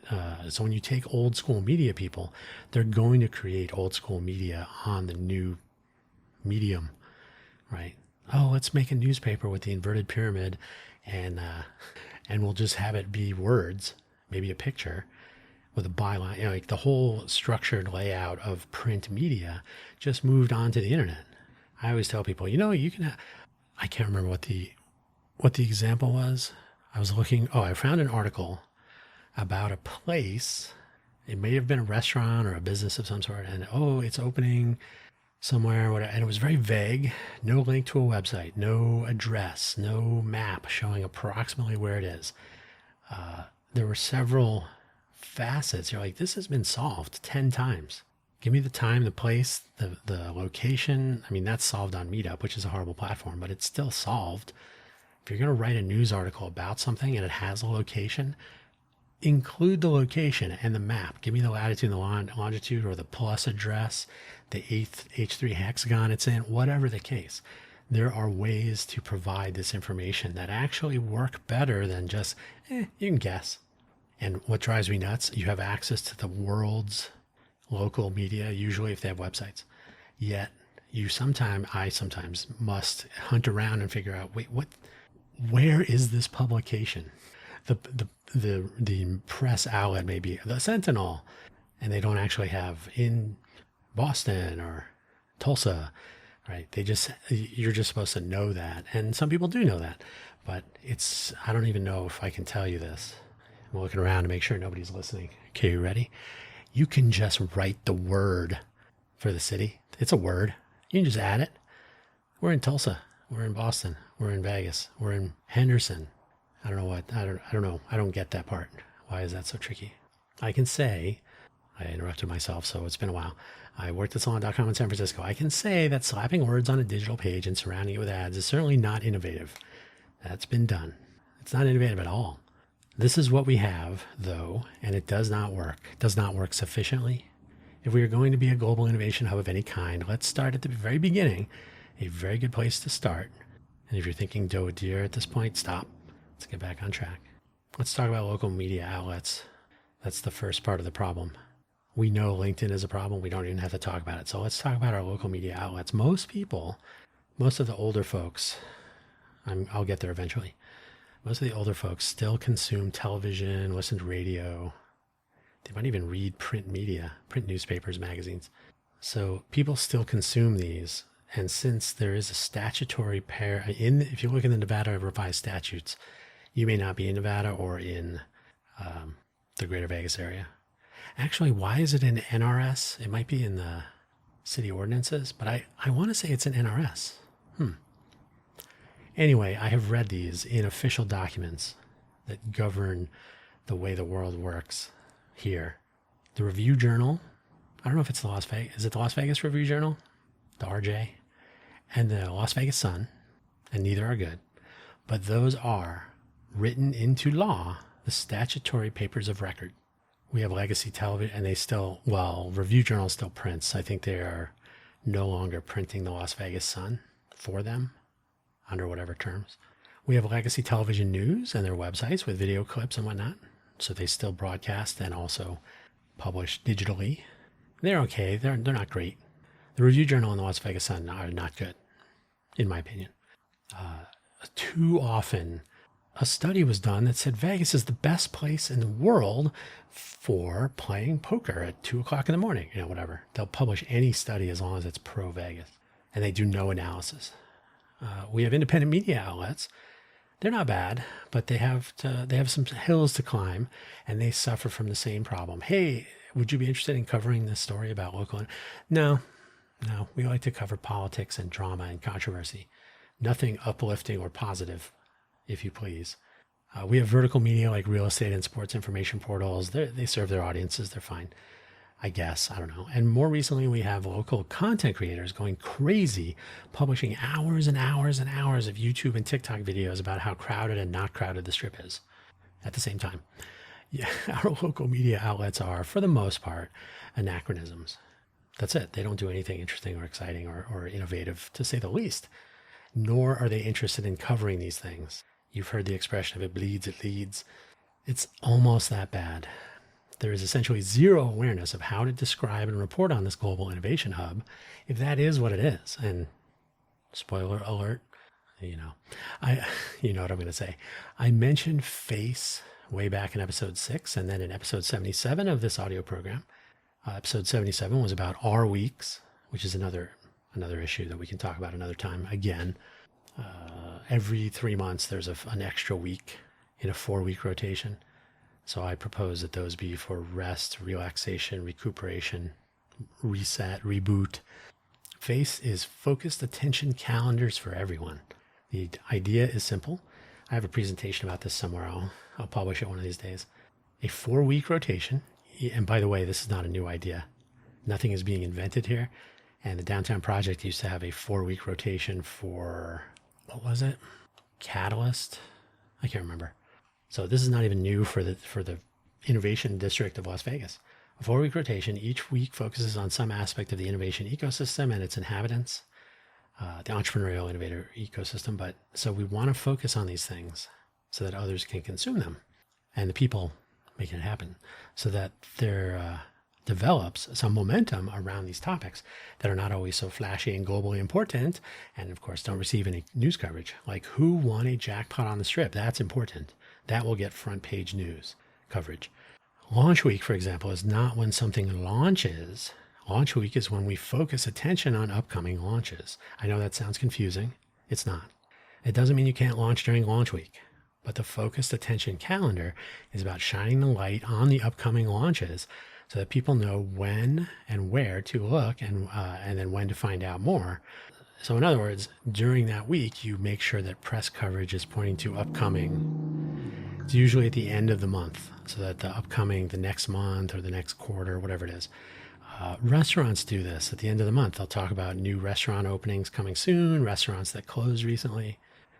so when you take old school media people, they're going to create old school media on the new medium, right? Oh, let's make a newspaper with the inverted pyramid and we'll just have it be words, maybe a picture with a byline. You know, like the whole structured layout of print media just moved on to the internet. I always tell people, you can I can't remember what the example was. I was looking, I found an article about a place. It may have been a restaurant or a business of some sort, and it's opening somewhere, and it was very vague. No link to a website, no address, no map showing approximately where it is. There were several facets. You're like, this has been solved 10 times. Give me the time, the place, the location. I mean, that's solved on Meetup, which is a horrible platform, but it's still solved. If you're going to write a news article about something and it has a location, include the location and the map. Give me the latitude and the longitude or the plus address, the H3 hexagon it's in, whatever the case. There are ways to provide this information that actually work better than just, you can guess. And what drives me nuts, you have access to the world's local media, usually if they have websites. Yet I sometimes must hunt around and figure out, wait, where is this publication? The press outlet may be the Sentinel, and they don't actually have in Boston or Tulsa, right? You're just supposed to know that. And some people do know that, but I don't even know if I can tell you this. I'm looking around to make sure nobody's listening. Okay, you ready? You can just write the word for the city. It's a word. You can just add it. We're in Tulsa. We're in Boston. We're in Vegas. We're in Henderson. I don't know. I don't get that part. Why is that so tricky? I can say, I interrupted myself, so it's been a while. I worked at salon.com in San Francisco. I can say that slapping words on a digital page and surrounding it with ads is certainly not innovative. That's been done. It's not innovative at all. This is what we have, though, and it does not work. It does not work sufficiently. If we are going to be a global innovation hub of any kind, let's start at the very beginning. A very good place to start. And if you're thinking doe a deer at this point, stop. Let's get back on track. Let's talk about local media outlets. That's the first part of the problem. We know LinkedIn is a problem. We don't even have to talk about it. So let's talk about our local media outlets. Most of the older folks, I'll get there eventually. Most of the older folks still consume television, listen to radio. They might even read print media, print newspapers, magazines. So people still consume these. And since there is a statutory if you look in the Nevada revised statutes, you may not be in Nevada or in the greater Vegas area. Actually, why is it in NRS? It might be in the city ordinances, but I want to say it's in NRS. Anyway, I have read these in official documents that govern the way the world works here. The Review Journal, I don't know if it's is it the Las Vegas Review Journal? The RJ? And the Las Vegas Sun, and neither are good. But those are written into law, the statutory papers of record. We have legacy television, and Review Journal still prints. I think they are no longer printing the Las Vegas Sun for them, under whatever terms. We have legacy television news and their websites with video clips and whatnot. So they still broadcast and also publish digitally. They're okay. They're not great. The Review Journal and the Las Vegas Sun are not good, in my opinion. Too often, a study was done that said Vegas is the best place in the world for playing poker at 2 o'clock in the morning, whatever. They'll publish any study as long as it's pro-Vegas, and they do no analysis. We have independent media outlets. They're not bad, but they have some hills to climb, and they suffer from the same problem. Hey, would you be interested in covering this story about local? No, we like to cover politics and drama and controversy. Nothing uplifting or positive, if you please. We have vertical media like real estate and sports information portals. They serve their audiences. They're fine, I guess. I don't know. And more recently, we have local content creators going crazy, publishing hours and hours and hours of YouTube and TikTok videos about how crowded and not crowded the Strip is at the same time. Yeah, our local media outlets are, for the most part, anachronisms. That's it. They don't do anything interesting or exciting or innovative, to say the least. Nor are they interested in covering these things. You've heard the expression, if it bleeds, it leads. It's almost that bad. There is essentially zero awareness of how to describe and report on this global innovation hub, if that is what it is. And spoiler alert, you know what I'm going to say. I mentioned FACE way back in episode 6, and then in episode 77 of this audio program. Episode 77 was about R weeks, which is another issue that we can talk about another time. Again, every 3 months there's an extra week in a 4-week rotation. So I propose that those be for rest, relaxation, recuperation, reset, reboot. FACE is focused attention calendars for everyone. The idea is simple. I have a presentation about this somewhere. I'll publish it one of these days. A 4-week rotation. And by the way, this is not a new idea. Nothing is being invented here. And the Downtown Project used to have a 4-week rotation for, what was it? Catalyst? I can't remember. So this is not even new for the Innovation District of Las Vegas. A 4-week rotation, each week focuses on some aspect of the innovation ecosystem and its inhabitants. the entrepreneurial innovator ecosystem. But so we want to focus on these things so that others can consume them and the people making it happen, so that there develops some momentum around these topics that are not always so flashy and globally important, and of course don't receive any news coverage. Like who won a jackpot on the strip? That's important. That will get front page news coverage. Launch week, for example, is not when something launches. Launch week is when we focus attention on upcoming launches. I know that sounds confusing. It's not. It doesn't mean you can't launch during launch week, but the focused attention calendar is about shining the light on the upcoming launches so that people know when and where to look, and then when to find out more. So in other words, during that week, you make sure that press coverage is pointing to upcoming. It's usually at the end of the month, so that the next month or the next quarter, whatever it is. Restaurants do this at the end of the month. They'll talk about new restaurant openings coming soon, restaurants that closed recently.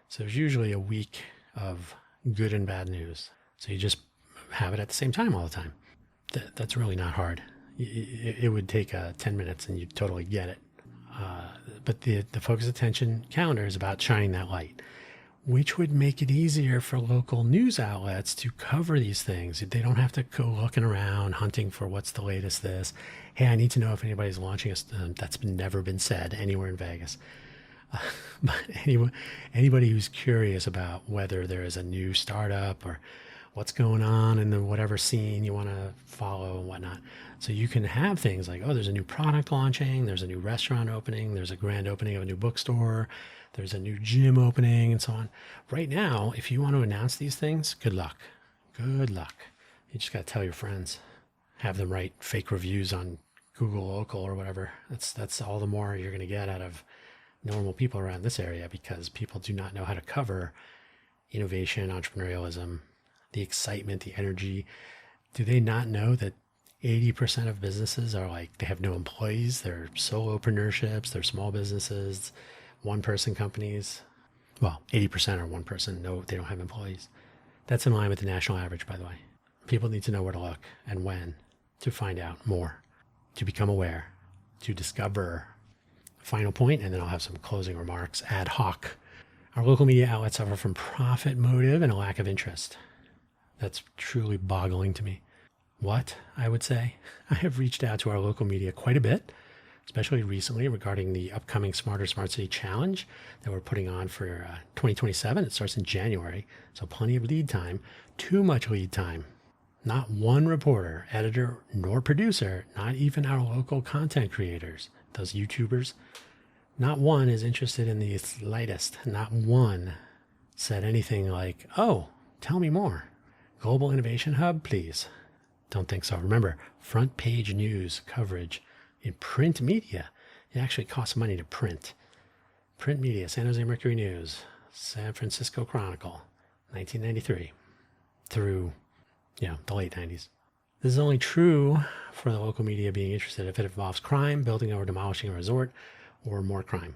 So there's usually a week of good and bad news. So you just have it at the same time all the time. That's really not hard. It would take 10 minutes and you'd totally get it. But the focus attention calendar is about shining that light, which would make it easier for local news outlets to cover these things. They don't have to go looking around, hunting for what's the latest this. Hey, I need to know if anybody's launching that's never been said anywhere in Vegas. But anybody who's curious about whether there is a new startup or what's going on in the whatever scene you want to follow and whatnot. So you can have things like, oh, there's a new product launching, there's a new restaurant opening, there's a grand opening of a new bookstore, there's a new gym opening, and so on. Right now, if you want to announce these things, good luck. Good luck. You just got to tell your friends. Have them write fake reviews on Google Local or whatever. That's all the more you're going to get out of normal people around this area, because people do not know how to cover innovation, entrepreneurialism, the excitement, the energy. Do they not know that 80% of businesses are like, they have no employees, they're solopreneurship, they're small businesses, one-person companies? Well, 80% are one person. No, they don't have employees. That's in line with the national average, by the way. People need to know where to look and when to find out more, to become aware, to discover. Final point, and then I'll have some closing remarks ad hoc. Our local media outlets suffer from profit motive and a lack of interest. That's truly boggling to me. What, I would say? I have reached out to our local media quite a bit, especially recently regarding the upcoming Smarter Smart City Challenge that we're putting on for 2027. It starts in January, so plenty of lead time. Too much lead time. Not one reporter, editor, nor producer, not even our local content creators, those YouTubers, not one is interested in the slightest. Not one said anything like, oh, tell me more. Global Innovation Hub, please. Don't think so. Remember, front page news coverage in print media. It actually costs money to print. Print media, San Jose Mercury News, San Francisco Chronicle, 1993 through, the late 90s. This is only true for the local media being interested if it involves crime, building or demolishing a resort, or more crime.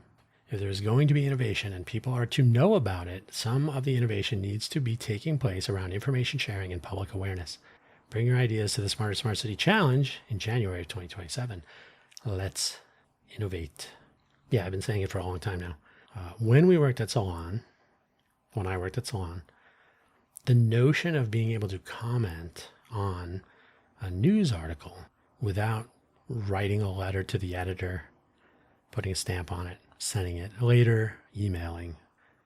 If there's going to be innovation and people are to know about it, some of the innovation needs to be taking place around information sharing and public awareness. Bring your ideas to the Smarter Smart City Challenge in January of 2027. Let's innovate. Yeah, I've been saying it for a long time now. When I worked at Salon, the notion of being able to comment on a news article without writing a letter to the editor, putting a stamp on it, sending it, later emailing.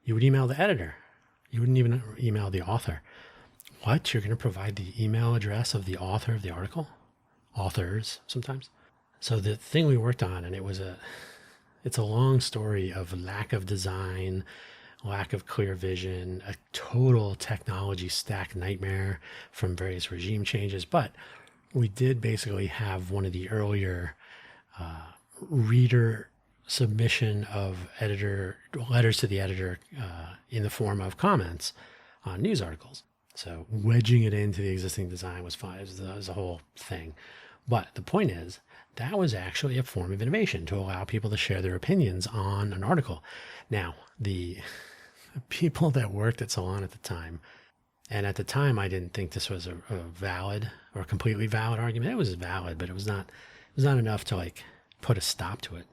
You would email the editor. You wouldn't even email the author. What? You're going to provide the email address of the author of the article? Authors, sometimes. So the thing we worked on, and it's a long story of lack of design, lack of clear vision, a total technology stack nightmare from various regime changes. But we did basically have one of the earlier reader submission of letters to the editor in the form of comments on news articles. So wedging it into the existing design was fine. It was a whole thing. But the point is, that was actually a form of innovation to allow people to share their opinions on an article. Now, the people that worked at Salon at the time, and at the time I didn't think this was a valid or a completely valid argument. It was valid, but it was not enough to put a stop to it.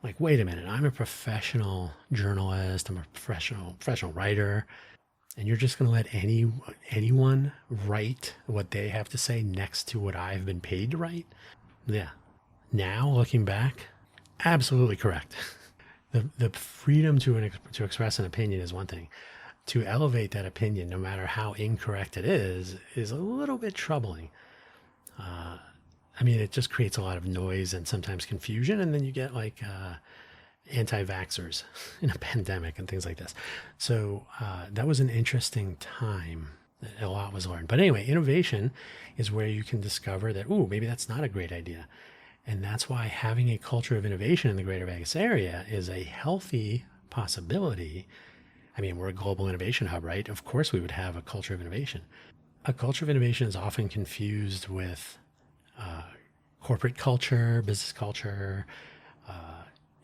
Like, wait a minute, I'm a professional journalist, I'm a professional writer, and you're just going to let anyone write what they have to say next to what I've been paid to write? Yeah. Now, looking back, absolutely correct. The freedom to express an opinion is one thing. To elevate that opinion, no matter how incorrect it is a little bit troubling. I mean, it just creates a lot of noise and sometimes confusion, and then you get like anti-vaxxers in a pandemic and things like this. So that was an interesting time. A lot was learned. But anyway, innovation is where you can discover that, ooh, maybe that's not a great idea. And that's why having a culture of innovation in the greater Vegas area is a healthy possibility. I mean, we're a global innovation hub, right? Of course we would have a culture of innovation. A culture of innovation is often confused with corporate culture, business culture.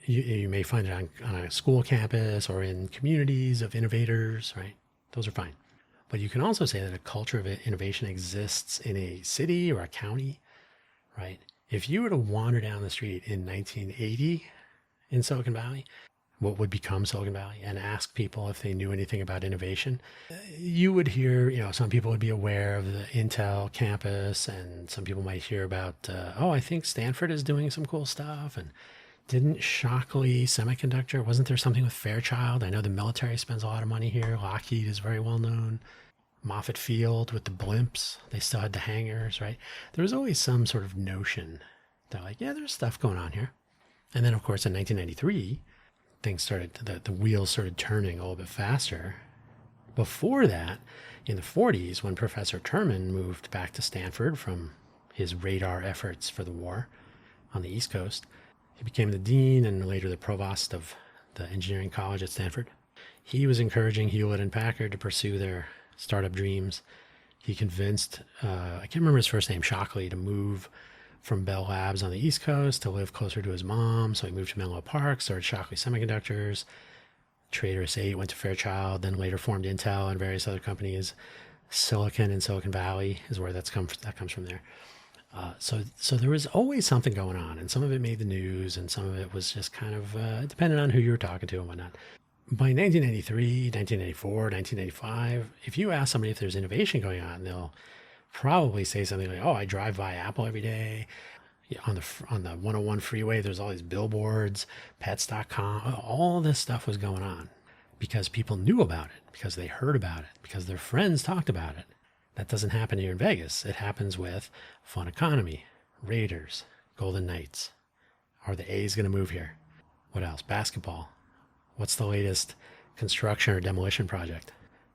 You may find it on a school campus or in communities of innovators, right? Those are fine. But you can also say that a culture of innovation exists in a city or a county, right? If you were to wander down the street in 1980 in Silicon Valley, what would become Silicon Valley, and ask people if they knew anything about innovation, you would hear, some people would be aware of the Intel campus, and some people might hear about, I think Stanford is doing some cool stuff. And didn't Shockley Semiconductor, wasn't there something with Fairchild? I know the military spends a lot of money here. Lockheed is very well known. Moffett Field with the blimps, they still had the hangars, right? There was always some sort of notion that like, yeah, there's stuff going on here. And then of course in 1993, things started, the wheels started turning a little bit faster. Before that, in the 40s, when Professor Terman moved back to Stanford from his radar efforts for the war on the East Coast, he became the dean and later the provost of the engineering college at Stanford. He was encouraging Hewlett and Packard to pursue their startup dreams. He convinced, I can't remember his first name, Shockley, to move from Bell Labs on the East Coast to live closer to his mom. So he moved to Menlo Park, started Shockley Semiconductors, Traitorous 8, went to Fairchild, then later formed Intel and various other companies. Silicon and Silicon Valley is where that comes from there. So there was always something going on, and some of it made the news, and some of it was just kind of dependent on who you were talking to and whatnot. By 1993, 1994, 1995, if you ask somebody if there's innovation going on, they'll probably say something like, I drive by Apple every day. Yeah, on the 101 freeway, there's all these billboards, pets.com, all this stuff was going on because people knew about it, because they heard about it, because their friends talked about it. That doesn't happen here in Vegas. It happens with Fun Economy, Raiders, Golden Knights. Are the A's going to move here? What else? Basketball. What's the latest construction or demolition project?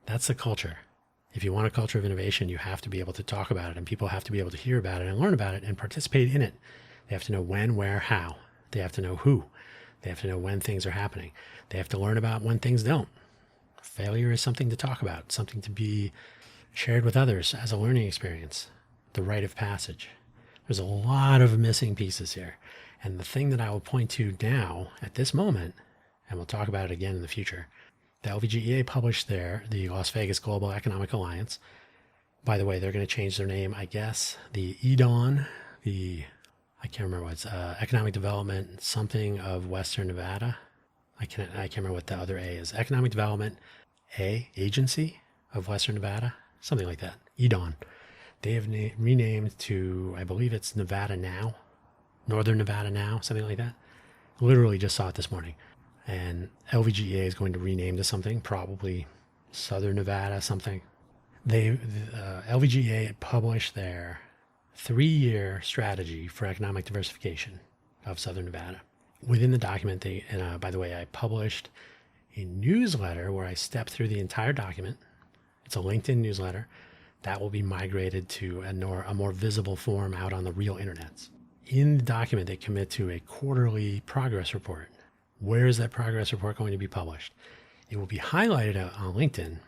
That's the culture. If you want a culture of innovation, you have to be able to talk about it, and people have to be able to hear about it and learn about it and participate in it. They have to know when, where, how. They have to know who. They have to know when things are happening. They have to learn about when things don't. Failure is something to talk about, something to be shared with others as a learning experience. The rite of passage. There's a lot of missing pieces here. And the thing that I will point to now at this moment, and we'll talk about it again in the future, the LVGEA published the Las Vegas Global Economic Alliance. By the way, they're going to change their name, I guess. The EDAWN, I can't remember what's Economic Development something of Western Nevada. I can't remember what the other A is. Economic Development Agency of Western Nevada, something like that. EDAWN. They have renamed to, I believe it's Nevada Now, Northern Nevada Now, something like that. Literally just saw it this morning. And LVGEA is going to rename to something, probably Southern Nevada something. LVGEA published their 3-year strategy for economic diversification of Southern Nevada. Within the document, by the way, I published a newsletter where I step through the entire document. It's a LinkedIn newsletter that will be migrated to a more visible form out on the real internets. In the document, they commit to a quarterly progress report. Where is that progress report going to be published? It will be highlighted on LinkedIn.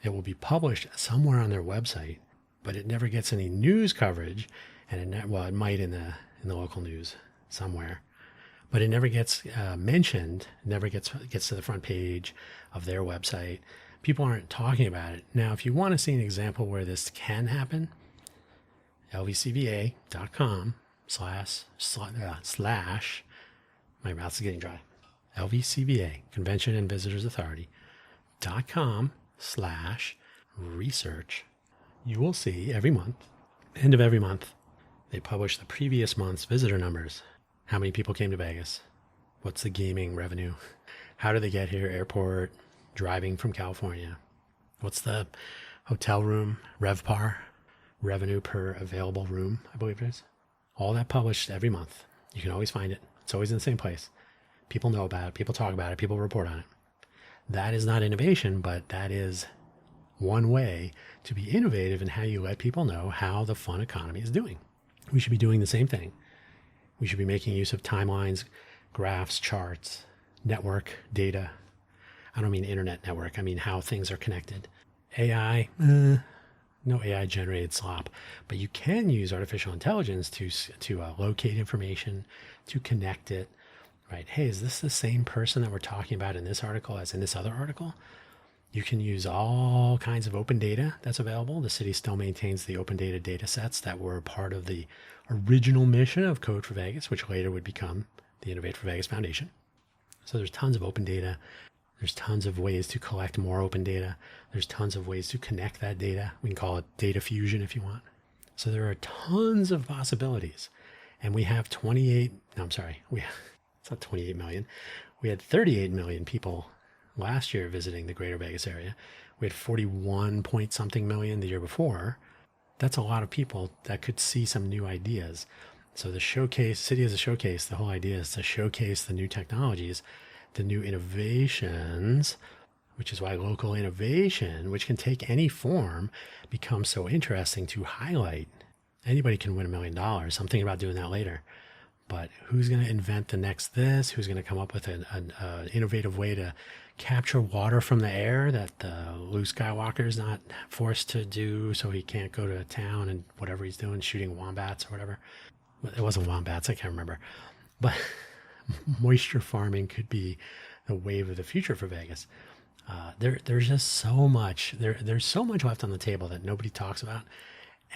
It will be published somewhere on their website, but it never gets any news coverage. And it might in the local news somewhere, but it never gets mentioned. Never gets to the front page of their website. People aren't talking about it. Now, if you want to see an example where this can happen, lvcva.com / My mouth is getting dry. LVCVA, Convention and Visitors Authority.com/research. You will see every month, end of every month, they publish the previous month's visitor numbers. How many people came to Vegas? What's the gaming revenue? How did they get here? Airport, driving from California. What's the hotel room, RevPAR, revenue per available room, I believe it is. All that published every month. You can always find it. It's always in the same place. People know about it. People talk about it. People report on it. That is not innovation, but that is one way to be innovative in how you let people know how the fun economy is doing. We should be doing the same thing. We should be making use of timelines, graphs, charts, network, data. I don't mean internet network. I mean how things are connected. AI, no AI generated slop, but you can use artificial intelligence to locate information, to connect it, right? Hey, is this the same person that we're talking about in this article as in this other article? You can use all kinds of open data that's available. The city still maintains the open data sets that were part of the original mission of Code for Vegas, which later would become the Innovate for Vegas Foundation. So there's tons of open data. There's tons of ways to collect more open data. There's tons of ways to connect that data. We can call it data fusion if you want. So there are tons of possibilities. And we have it's not 28 million. We had 38 million people last year visiting the greater Vegas area. We had 41 point something million the year before. That's a lot of people that could see some new ideas. So the city as a showcase, the whole idea is to showcase the new technologies, the new innovations, which is why local innovation, which can take any form, becomes so interesting to highlight. Anybody can win $1 million. I'm thinking about doing that later. But who's going to invent the next this? Who's going to come up with an innovative way to capture water from the air that Luke Skywalker is not forced to do, so he can't go to town and whatever he's doing, shooting wombats or whatever. It wasn't wombats, I can't remember. But moisture farming could be the wave of the future for Vegas. There's just so much. There's so much left on the table that nobody talks about.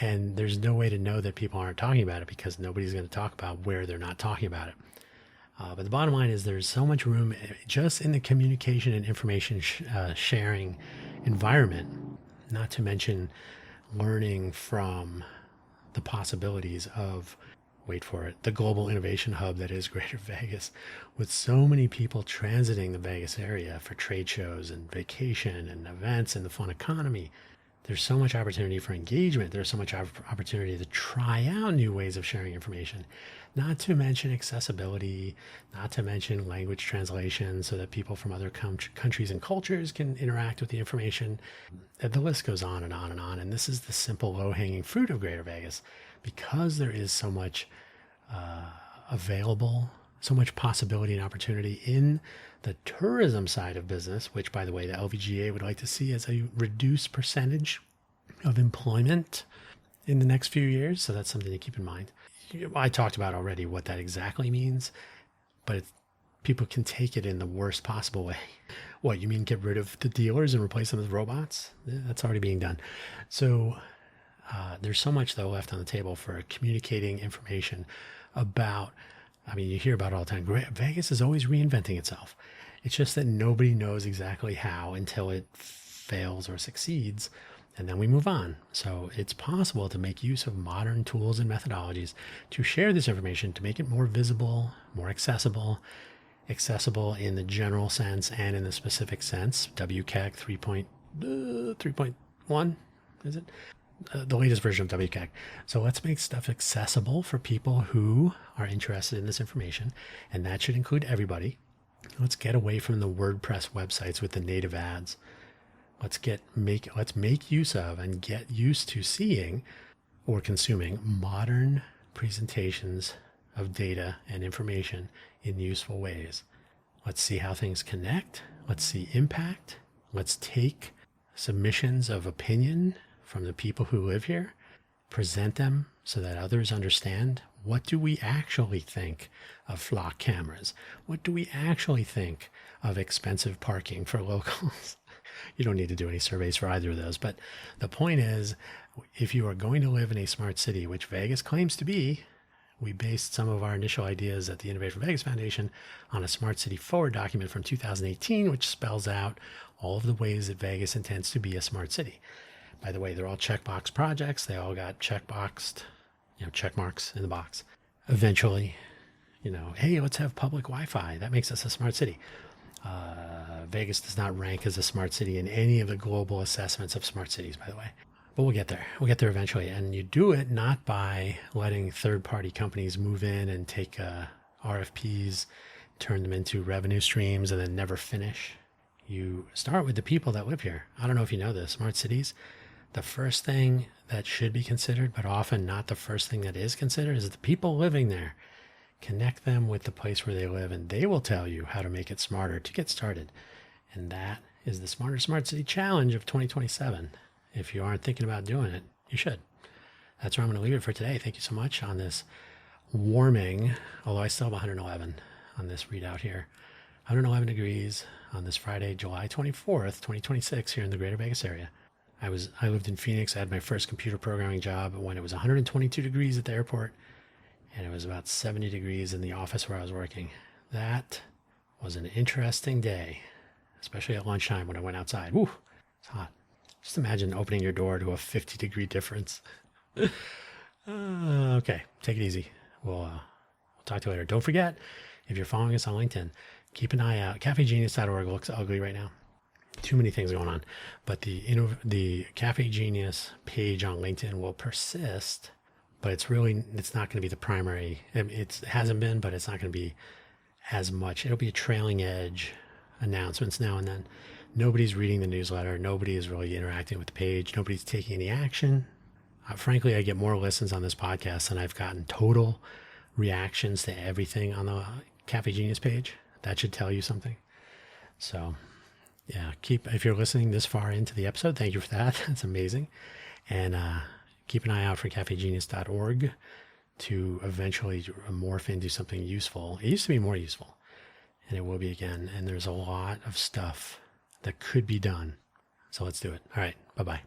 And there's no way to know that people aren't talking about it because nobody's going to talk about where they're not talking about it. But the bottom line is there's so much room just in the communication and information sharing environment, not to mention learning from the possibilities of, wait for it, the global innovation hub that is Greater Vegas, with so many people transiting the Vegas area for trade shows and vacation and events and the fun economy. There's so much opportunity for engagement. There's so much opportunity to try out new ways of sharing information, not to mention accessibility, not to mention language translation so that people from other countries and cultures can interact with the information. The list goes on and on and on. And this is the simple low-hanging fruit of Greater Vegas because there is so much available, so much possibility and opportunity in the tourism side of business, which, by the way, the LVGA would like to see as a reduced percentage of employment in the next few years. So that's something to keep in mind. I talked about already what that exactly means, but people can take it in the worst possible way. What, you mean get rid of the dealers and replace them with robots? That's already being done. So there's so much, though, left on the table for communicating information about, you hear about it all the time. Vegas is always reinventing itself. It's just that nobody knows exactly how until it fails or succeeds, and then we move on. So it's possible to make use of modern tools and methodologies to share this information, to make it more visible, more accessible in the general sense and in the specific sense. WCAG 3.1, is it? The latest version of WCAG. So let's make stuff accessible for people who are interested in this information, and that should include everybody. Let's get away from the WordPress websites with the native ads. Let's make use of and get used to seeing or consuming modern presentations of data and information in useful ways. Let's see how things connect. Let's see impact. Let's take submissions of opinion from the people who live here, present them so that others understand. What do we actually think of flock cameras? What do we actually think of expensive parking for locals? You don't need to do any surveys for either of those. But the point is, if you are going to live in a smart city, which Vegas claims to be, We based some of our initial ideas at the Innovate for Vegas Foundation on a Smart City Forward document from 2018, which spells out all of the ways that Vegas intends to be a smart city. By the way, they're all checkbox projects. They all got checkboxed, check marks in the box. Eventually, hey, let's have public Wi-Fi. That makes us a smart city. Vegas does not rank as a smart city in any of the global assessments of smart cities, by the way. But we'll get there. We'll get there eventually. And you do it not by letting third-party companies move in and take RFPs, turn them into revenue streams, and then never finish. You start with the people that live here. I don't know if you know this. Smart cities, the first thing that should be considered, but often not the first thing that is considered, is the people living there. Connect them with the place where they live, and they will tell you how to make it smarter to get started. And that is the Smarter Smart City Challenge of 2027. If you aren't thinking about doing it, you should. That's where I'm going to leave it for today. Thank you so much on this warming, although I still have 111 on this readout here. 111 degrees on this Friday, July 24th, 2026 here in the greater Vegas area. I lived in Phoenix. I had my first computer programming job when it was 122 degrees at the airport, and it was about 70 degrees in the office where I was working. That was an interesting day, especially at lunchtime when I went outside. Woo, it's hot. Just imagine opening your door to a 50-degree difference. Okay, take it easy. We'll talk to you later. Don't forget, if you're following us on LinkedIn, keep an eye out. CafeGenius.org looks ugly right now. Too many things going on. But the Cafe Genius page on LinkedIn will persist, but it's not going to be the primary. It hasn't been, but it's not going to be as much. It'll be a trailing edge announcements now and then. Nobody's reading the newsletter. Nobody is really interacting with the page. Nobody's taking any action. Frankly, I get more listens on this podcast than I've gotten total reactions to everything on the Cafe Genius page. That should tell you something. So, yeah, if you're listening this far into the episode, thank you for that. That's amazing. And keep an eye out for cafegenius.org to eventually morph into something useful. It used to be more useful, and it will be again. And there's a lot of stuff that could be done. So let's do it. All right. Bye-bye.